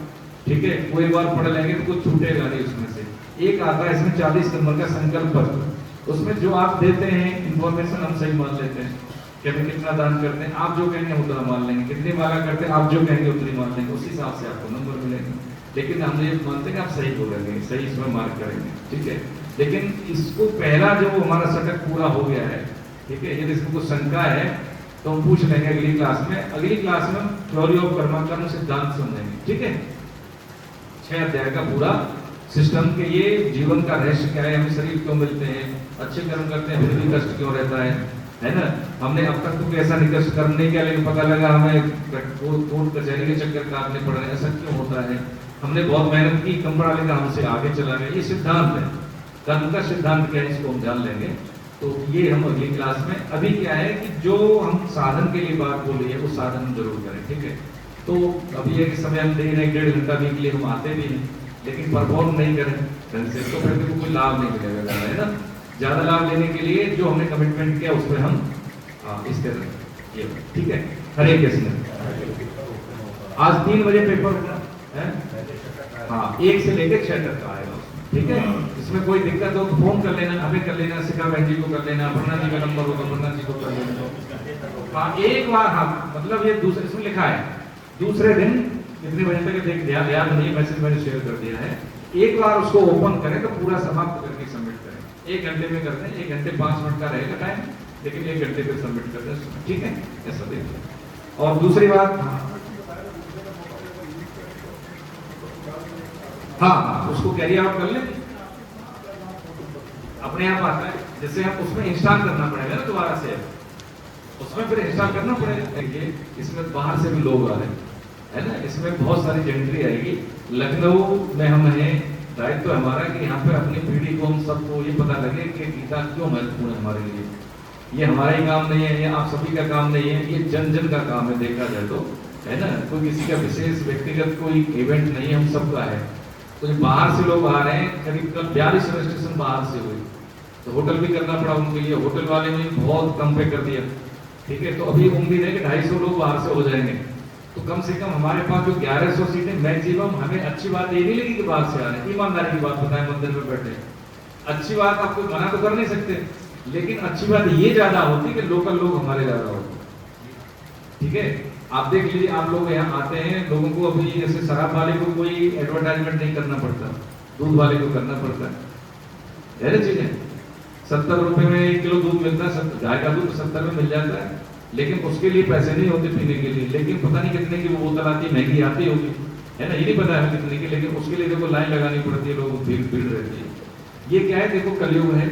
ठीक है, वो एक बार पढ़ लेंगे तो कुछ छूटेगा नहीं उसमें से। एक आता है इसमें 40 नंबर का संकल्प पत्र, उसमें जो आप देते हैं इंफॉर्मेशन हम सही मान लेते हैं कि हमें कितना दान करते हैं, आप जो कहेंगे उतना मान लेंगे, कितनी माला करते हैं आप जो कहेंगे उतनी मान लेंगे, उस हिसाब से आपको नंबर मिलेंगे। लेकिन हम ये मानते हैं कि आप सही बोलेंगे, सही इसमें मार्क करेंगे, ठीक है। लेकिन इसको पहला जो हमारा सेटअप पूरा हो गया है, ठीक है, यदि इसमें कुछ शंका है तो हम पूछ लेंगे अगली क्लास में। अगली क्लास में हम थ्योरी ऑफ कर्माकर्म सिद्धांत समझेंगे, ठीक है। 6 अध्याय का पूरा सिस्टम के ये जीवन का रहस्य क्या है, हमें शरीर क्यों मिलते हैं, अच्छे कर्म करते हैं फिर भी कष्ट क्यों रहता है ना। हमने अब तक तो कैसा निकष्ट कर्म नहीं किया, लेकिन पता लगा हमें कोर्ट कचहरी के चक्कर काटने पड़ रहे हैं, ऐसा क्यों होता है। हमने बहुत मेहनत की, कम पढ़ा लिखा, हमसे आगे चला गया, ये सिद्धांत है, कर्म का सिद्धांत क्या है, इसको हम जान लेंगे। तो ये हम अगली क्लास में, अभी क्या है कि जो हम साधन के लिए बात बोल रही है वो साधन हम जरूर करें, ठीक है। तो अभी एक समय हम दे रहे 1.5 घंटा वीकली हम आते भी हैं, लेकिन परफॉर्म नहीं करें ढंग से तो फिर कोई लाभ नहीं मिलेगा, है ना। ज्यादा लाभ लेने के लिए जो हमने कमिटमेंट किया उसमें हम इस तरह ये ठीक है। हरे कृष्ण। आज 3 बजे पेपर है, हाँ 1 से लेकर 6 तक का आएगा, ठीक है। इसमें कोई दिक्कत हो तो फोन कर लेना, हमें कर लेना, शिखा बहन जी को कर लेना, अपर्णा जी का नंबर हो तो अपर्णा जी को कर लेना। हाँ एक बार, हाँ मतलब ये दूसरे इसमें लिखा है दूसरे दिन कितने बजे तक देख दिया, याद नहीं, मैसेज मैंने शेयर कर दिया है। एक बार उसको ओपन करें तो पूरा समाप्त करके सबमिट करें। 1 घंटे में करते हैं, 1 घंटे 5 मिनट का रहेगा टाइम, लेकिन 1 घंटे में सबमिट कर दें, ठीक है। ऐसा देखिए। और दूसरी बात, हाँ उसको कैरी आउट कर लें, अपने आप आता है। जैसे हम उसमें इंस्टॉल करना पड़ेगा ना दोबारा से, उसमें फिर इंस्टॉल करना पड़ेगा। ये इसमें बाहर से भी लोग आ रहे हैं, है ना, इसमें बहुत सारी एंट्री आएगी। लखनऊ में हम हैं, दायित्व तो हमारा कि यहाँ पे अपनी पीढ़ी को, हम सबको ये पता लगे कि गीता क्यों महत्वपूर्ण है हमारे लिए। ये हमारा ही काम नहीं है, ये आप सभी का काम नहीं है, ये जन जन का काम है देखा जाए तो, है ना। कोई किसी का विशेष व्यक्तिगत कोई इवेंट नहीं है, हम सबका है। तो जो बाहर से लोग आ रहे हैं, करीब कल 42 रजिस्ट्रेशन बाहर से हुई, तो होटल भी करना पड़ा उनके लिए, होटल वाले ने बहुत कम पे कर दिया, ठीक है। तो अभी उम्मीद है कि 250 लोग बाहर से हो जाएंगे। तो कम से कम हमारे पास जो 1100 सीटें मैक्सिमम, हमें अच्छी बात ये नहीं लगी कि बाहर से आ रहे हैं। ईमानदारी की बात बताएं, मंदिर में बैठे, अच्छी बात आप कोई मना तो कर नहीं सकते, लेकिन अच्छी बात ये ज्यादा होती कि लोकल लोग हमारे ज्यादा होते, ठीक है। आप देख लीजिए, आप लोग यहाँ आते हैं, लोगों को अभी जैसे शराब वाले को कोई एडवर्टाइजमेंट नहीं करना पड़ता, दूध वाले को करना पड़ता है ना चीजें। 70 रुपए में 1 किलो दूध मिलता है, गाय का दूध 70 में मिल जाता है, लेकिन उसके लिए पैसे नहीं होते पीने के लिए। लेकिन पता नहीं कितने की वो बोतल आती है, महंगी आती होगी, है ना, ये नहीं पता है कितने की, लेकिन उसके लिए देखो लाइन लगानी पड़ती है, लोगों भीड़ भीड़ रहती है। ये क्या है, देखो कलयुग है,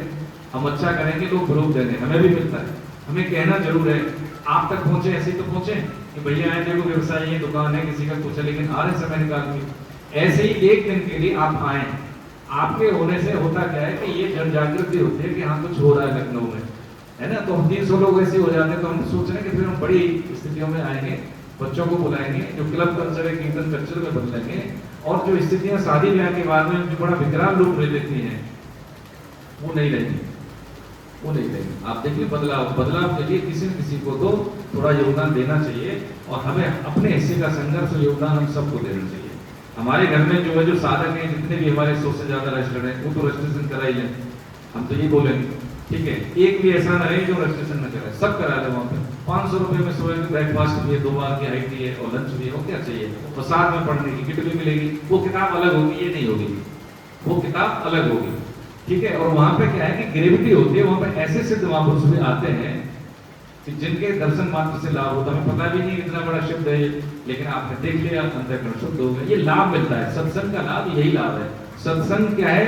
हम अच्छा करेंगे लोग विरोध देंगे, हमें भी मिलता है। हमें कहना जरूर है, आप तक पहुंचे ऐसे ही तो पहुंचे कि भैया आए, देखो व्यवसाय है, दुकान है, किसी का पूछा, लेकिन आ रहे समय निकाल के ऐसे ही 1 दिन के लिए आप आए। आपके होने से होता क्या है कि ये जन जागृति होती है कि हाँ कुछ हो रहा है लखनऊ में, है ना। तो हम 300 लोग ऐसे हो जाते हैं, तो हम सोच रहे हैं कि फिर हम बड़ी स्थितियों में आएंगे, बच्चों को बुलाएंगे, जो क्लब कल्चर है, कीर्तन कल्चर में बदलेंगे। और जो स्थितियां शादी ब्याह के बाद में जो बड़ा विकराल रूप ले लेती हैं, वो नहीं रहेगी, वो नहीं रहेगी। आप देखिए, बदलाव के लिए किसी न किसी को तो थोड़ा योगदान देना चाहिए, और हमें अपने हिस्से का संघर्ष योगदान हम सबको देना चाहिए। हमारे घर में जो है, जो साधक हैं, जितने भी हमारे 100 से ज्यादा रजिस्टर्ड हैं, वो तो रजिस्ट्रेशन करा ही लें, हम तो ये बोलेंगे, ठीक है। एक भी ऐसा ना है जो रजिस्ट्रेशन न कराए, सब करा ले। वहाँ पे 500 रुपए में सुबह में ब्रेकफास्ट भी है, 2 बार की IT है और लंच भी है, वो क्या चाहिए। और साथ में पढ़ने की किट भी मिलेगी, वो किताब अलग होगी, ये नहीं होगी, वो किताब अलग होगी, ठीक है। और वहाँ पे क्या है कि ग्रेविटी होती है, वहाँ पे ऐसे सिद्ध महापुरुष भी आते हैं कि जिनके दर्शन मात्र से लाभ होता है। हमें पता भी नहीं इतना बड़ा शब्द है, लेकिन आपने देख लिया, अंतःकरण शुद्ध हो गया, ये लाभ मिलता है। सत्संग का लाभ यही लाभ है। सत्संग क्या है,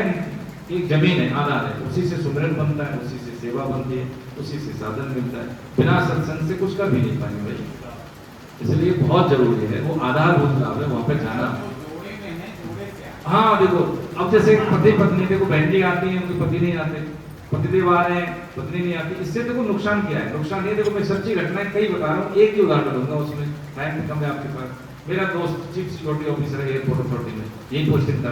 एक जमीन है, आधार है, उसी से सुमिरन बनता है, उसी से सेवा बनती है, उसी से साधन मिलता है। बिना सत्संग से कुछ कर भी नहीं पाएंगे भाई, इसलिए बहुत जरूरी है, वो आधारभूत लाभ है, वहाँ पे जाना। हाँ देखो, अब जैसे पति पत्नी, देखो बहन जी आती है, उनके पति नहीं आते, पतिदेव आ रहे हैं, पत्नी नहीं आती, इससे देखो नुकसान क्या है। नुकसान ये देखो, मैं सच्ची घटनाएं कई बता रहा हूँ, एक ही उदाहरण दूंगा, उसमें टाइम कम है आपके पास। मेरा दोस्त चीफ सिक्योरिटी ऑफिसर है एयरपोर्ट अथॉरिटी में, यही पोस्टिंग था।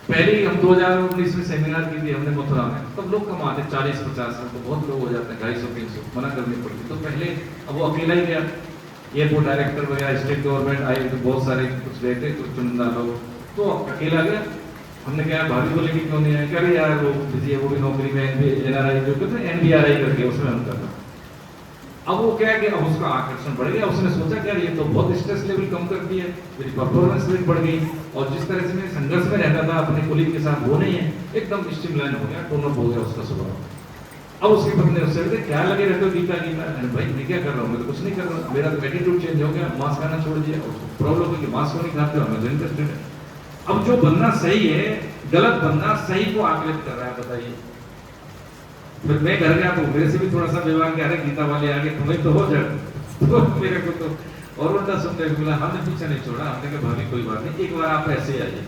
पहले हम 2019 में सेमिनार की थी हमने मथुरा में, तब लोग कम आते 40-50, तो बहुत लोग हो जाते हैं, 250-300 मना करनी पड़ती। तो पहले अब वो अकेला ही गया, एयरपोर्ट डायरेक्टर वगैरह, स्टेट गवर्नमेंट आए, तो बहुत सारे कुछ गए थे, कुछ चुनिंदा लोग, तो अकेला गया। हमने कहा भाभी बोले कि क्यों नहीं आए, कह रहे यार वो बिजी है, वो भी नौकरी में NRI जो कहते हैं NBRI करके उसमें हम करना। अब वो क्या है कि अब उसका आकर्षण बढ़ गया, उसने सोचा क्या ये तो बहुत स्ट्रेस लेवल कम करती है, मेरी परफॉर्मेंस रेट बढ़ गई, और जिस तरह से मैं संघर्ष में रहता था अपने कोलीग के साथ, वो नहीं है, एकदम स्ट्रीमलाइन हो गया, टोन अप हो गया उसका स्वभाव। अब उसकी पत्नी उससे कहते क्या लगे रहते हो गीता गीता, भाई मैं क्या कर रहा हूँ, मैं तो कुछ नहीं कर रहा हूँ, मेरा तो एटीट्यूड चेंज हो गया, मांस खाना छोड़ दिया। प्रॉब्लम है कि मांस को नहीं खाते हो, मैं इंटरेस्टेड है। अब जो बनना सही है, गलत बनना सही को आकलित कर रहा है, बताइए। फिर मैं घर गया तो मेरे से भी थोड़ा सा विवाह किया, अरे गीता वाले आगे तुम्हें तो हो जाए, तो मेरे को तो और उल्टा सुनने को मिला। हमने पीछे नहीं छोड़ा, हमने कहा भाभी कोई बात नहीं, एक बार आप ऐसे आइए,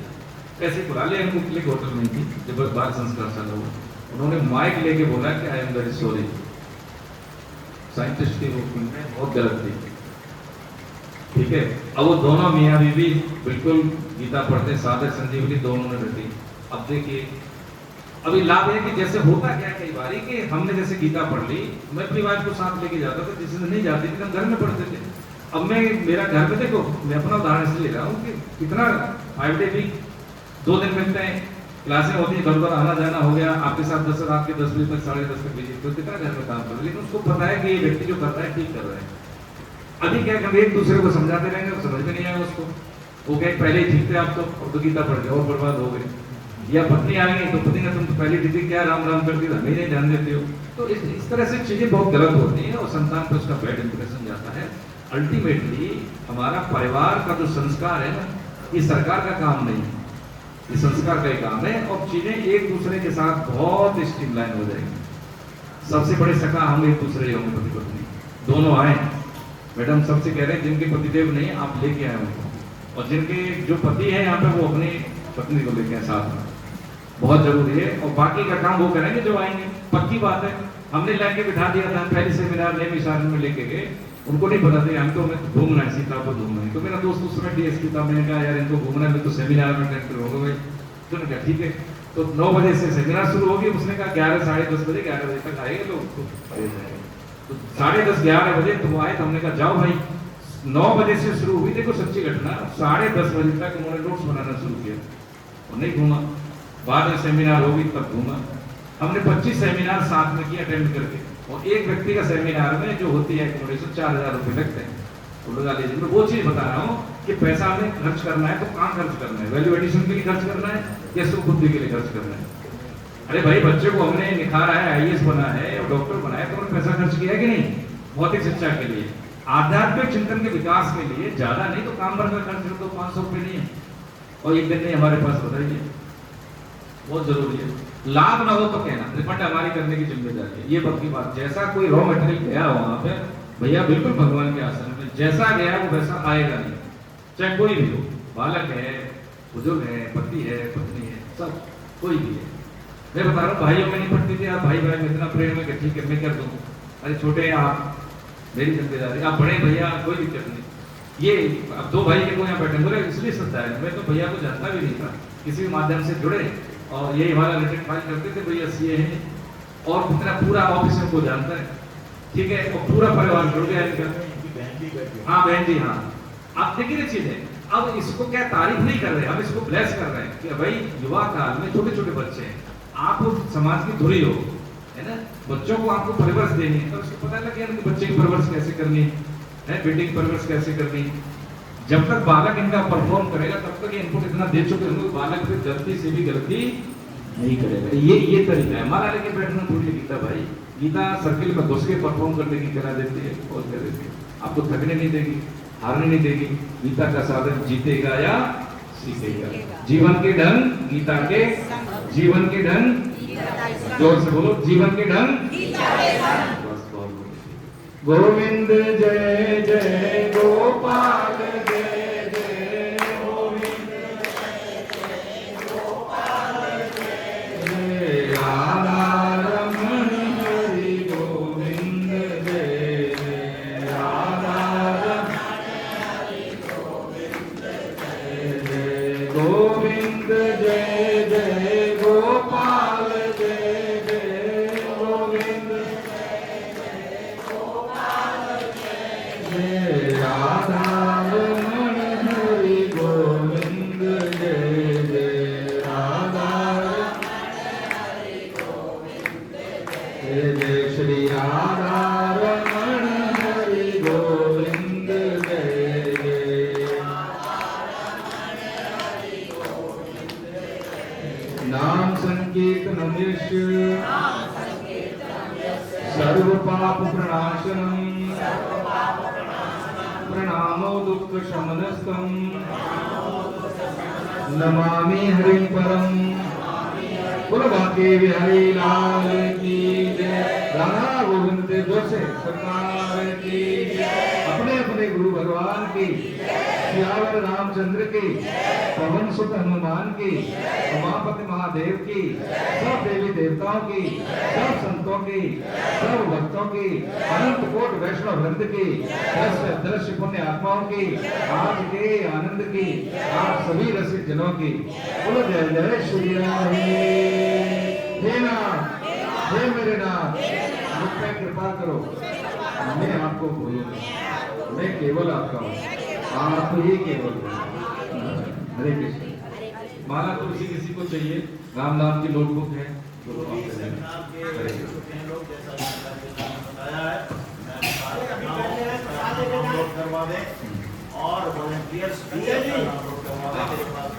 ऐसे बुला ले। हमको क्लिक होटल में थी जब बाल संस्कार चालू हुआ, उन्होंने माइक लेके बोला कि I am very sorry, scientist की वो बहुत गलत थी, ठीक है। अब वो दोनों मियाँ बीवी बिल्कुल गीता पढ़ते, साधक संजीवनी दोनों ने रखी। अब देखिए अभी लाभ है कि जैसे होता क्या है कई बार कि हमने जैसे गीता पढ़ ली, मैं अपनी वाइफ को साथ लेके जाता था, जिस दिन नहीं जाती थी हम घर में पढ़ते थे। अब मैं मेरा घर में देखो, मैं अपना उदाहरण से ले रहा हूँ कि कितना 5 डे वीक 2 दिन मिलते हैं, क्लासें होती है, घर आना जाना हो गया, आपके साथ 10 रात के 10 बजे तक 10:30 तक बिजी, तो कितना घर में काम कर रहे, लेकिन उसको पता है कि ये व्यक्ति जो कर रहा है ठीक कर रहा है। अभी क्या हम एक दूसरे को समझाते रहेंगे तो समझ में नहीं आएगा उसको, वो कहे पहले ही ठीक थे आप तो गीता पढ़ गए और बर्बाद हो गए। या पत्नी आ गई तो पति ने तुम तो पहले दीदी क्या राम राम कर दिया, नहीं ध्यान देते हो। तो इस तरह से चीजें बहुत गलत होती हैं और संतान पर उसका बैड इंप्रेशन जाता है। अल्टीमेटली हमारा परिवार का जो संस्कार है ना, ये सरकार का काम नहीं है, ये संस्कार का ही काम है और चीजें एक दूसरे के साथ बहुत स्ट्रीमलाइन हो जाएंगी। सबसे बड़े सखा हम एक दूसरे होंगे, पति पत्नी दोनों आए। मैडम सबसे कह रहे हैं जिनके पतिदेव नहीं आप लेके आए उनको, और जिनके जो पति है यहाँ पे वो अपनी पत्नी को लेके आए साथ में, बहुत जरूरी है। और बाकी का काम वो करेंगे जो आएंगे, पक्की बात है। हमने लाके बिठा दिया था पहले सेमिनार नैमिषारण्य में लेके गए, उनको नहीं पता था हमको हमें घूमना है, सीतापुर घूमना है। तो मेरा दोस्त उस समय डीएसपी था, मैंने कहा यार इनको घूमना है, मैं तो सेमिनार में अटेंड करूंगा। तो उन्होंने कहा ठीक है। तो 9 बजे से सेमिनार शुरू होगी, उसने कहा 11 साढ़े 10 बजे 11 बजे तक आएगा लोग, तो 10:30 11 बजे तो आए। तो हमने कहा जाओ भाई, 9 बजे से शुरू हुई, देखो सच्ची घटना, 10:30 बजे तक उन्होंने नोट्स बनाना शुरू किया और नहीं घूमा। बाद में सेमिनार होगी तब घूमा। हमने 25 सेमिनार साथ में किए अटेंड करके, और एक व्यक्ति का सेमिनार में जो होती है एकोमोडेशन 4000 रुपए लगते हैं। तो लगा लीजिए, मैं वो चीज बता रहा हूँ कि पैसा हमें खर्च करना है तो कहाँ खर्च करना है, वैल्यू एडिशन के लिए खर्च करना है या सुख बुद्धि के लिए खर्च करना है। अरे भाई बच्चे को हमने निखारा है, IAS बना है और डॉक्टर बनाया, तो हमने पैसा खर्च किया है कि नहीं, भौतिक शिक्षा के लिए, आध्यात्मिक चिंतन के विकास के लिए, ज्यादा नहीं तो काम भर का खर्च कर दो, 500 रुपए नहीं है और एक दिन नहीं हमारे पास, बताइए, बहुत जरूरी है। लाभ ना हो तो कहना, रिफंड हमारी करने की जिम्मेदारी है, ये पक्की बात। जैसा कोई रॉ मटेरियल गया वहां पे भैया बिल्कुल भगवान के आसन में जैसा गया वो वैसा आएगा नहीं, चाहे कोई भी हो, बालक है, बुजुर्ग है, पति है, पत्नी है, सब कोई भी है। मैं बता रहा हूँ भाइयों में नहीं पड़ती थी, आप भाई भाई में इतना प्रेम है कि ठीक है मैं कर दूँ, अरे छोटे हैं आप, मेरी जिम्मेदारी, आप बड़े भैया कोई दिक्कत नहीं। ये अब 2 भाई के को यहाँ बैठे, बोले इसलिए सत्ता है, मैं तो भैया को जानता भी नहीं था, किसी भी माध्यम से जुड़े और ये हमारा रिटर्न फाइल करते थे, भैया सीए हैं और इतना पूरा ऑफिस को जानता है, ठीक है, और पूरा परिवार जुड़ गया इनका। हाँ बहन जी, हाँ। आप देखिए चीज है, अब इसको क्या तारीफ नहीं कर रहे, हम इसको ब्लेस कर रहे हैं कि भाई युवा काल में छोटे छोटे बच्चे हैं, आप समाज की धुरी हो, है ना, बच्चों को आपको परवरिश देनी है, तो उसको पता लगे कि बच्चे की परवरिश कैसे करनी है, बेटी की परवरिश कैसे करनी। जब तक बालक इनका परफॉर्म करेगा तब तक इनपुट इतना दे चुके होंगे, बालक फिर गलती से भी गलती नहीं करेगा। ये तरीका है हमारा, लेके बैठना थोड़ी गीता भाई, गीता सर्किल में घुस के परफॉर्म करने की करा देती है और कर देती है, आपको थकने नहीं देगी, हारने नहीं देगी। गीता का साधन जीतेगा या सीखेगा, जीवन के ढंग गीता के, जीवन के ढंग, जोर से बोलो, जीवन के ढंग। गोविंद जय जय गोपाल जय जय, गोविंद जय जय गोपाल जय जय, राधा रमण हरि गोविंद जय जय, राधा रमण हरि गोविंद जय जय, गोविंद जय जय गोपाल जय जय, गोविंद राधा रमण हरि गोविंद जय जय, राधा रमण हरि गोविंद जय जय, श्री राधा रमण हरि गोविंद जय जय, नाम संकीर्तनम यस्य सर्व पाप प्रणाशनम, प्रणामो दुख शमनस्तम, नमामि हरिं परम। बोलो बाके बिहारी लाल की जय, राधा गोविंद देव से सरकार की जय, अपने अपने गुरु भगवान की, सियावर रामचंद्र की, पवन सुत हनुमान की, उमापति महादेव की, सब देवी देवताओं की, सब संतों की, सब भक्तों की, अनंत कोट वैष्णव वृंद की, दृश्य पुण्य आत्माओं की, आज के आनंद की, आप सभी रसिक जनों की। बोलो जय जय श्री राम। हे नाथ, हे मेरे नाथ, मुझ पे कृपा करो, मैं आपको भूलूंगा, मैं केवल आपका हूँ, आप ही केवल हो। हरे कृष्ण। माला तुलसी किसी को चाहिए? राम नाम की नोटबुक है तो जो आप भी ले लें। सेमिनार के हरे कृष्ण। चुके हैं लोग, जैसा कि मैंने बताया है, मैं अपना नाम नोट करवा दें और वॉलंटियर्स भी अपना नाम नोट करवा दें। मेरे पास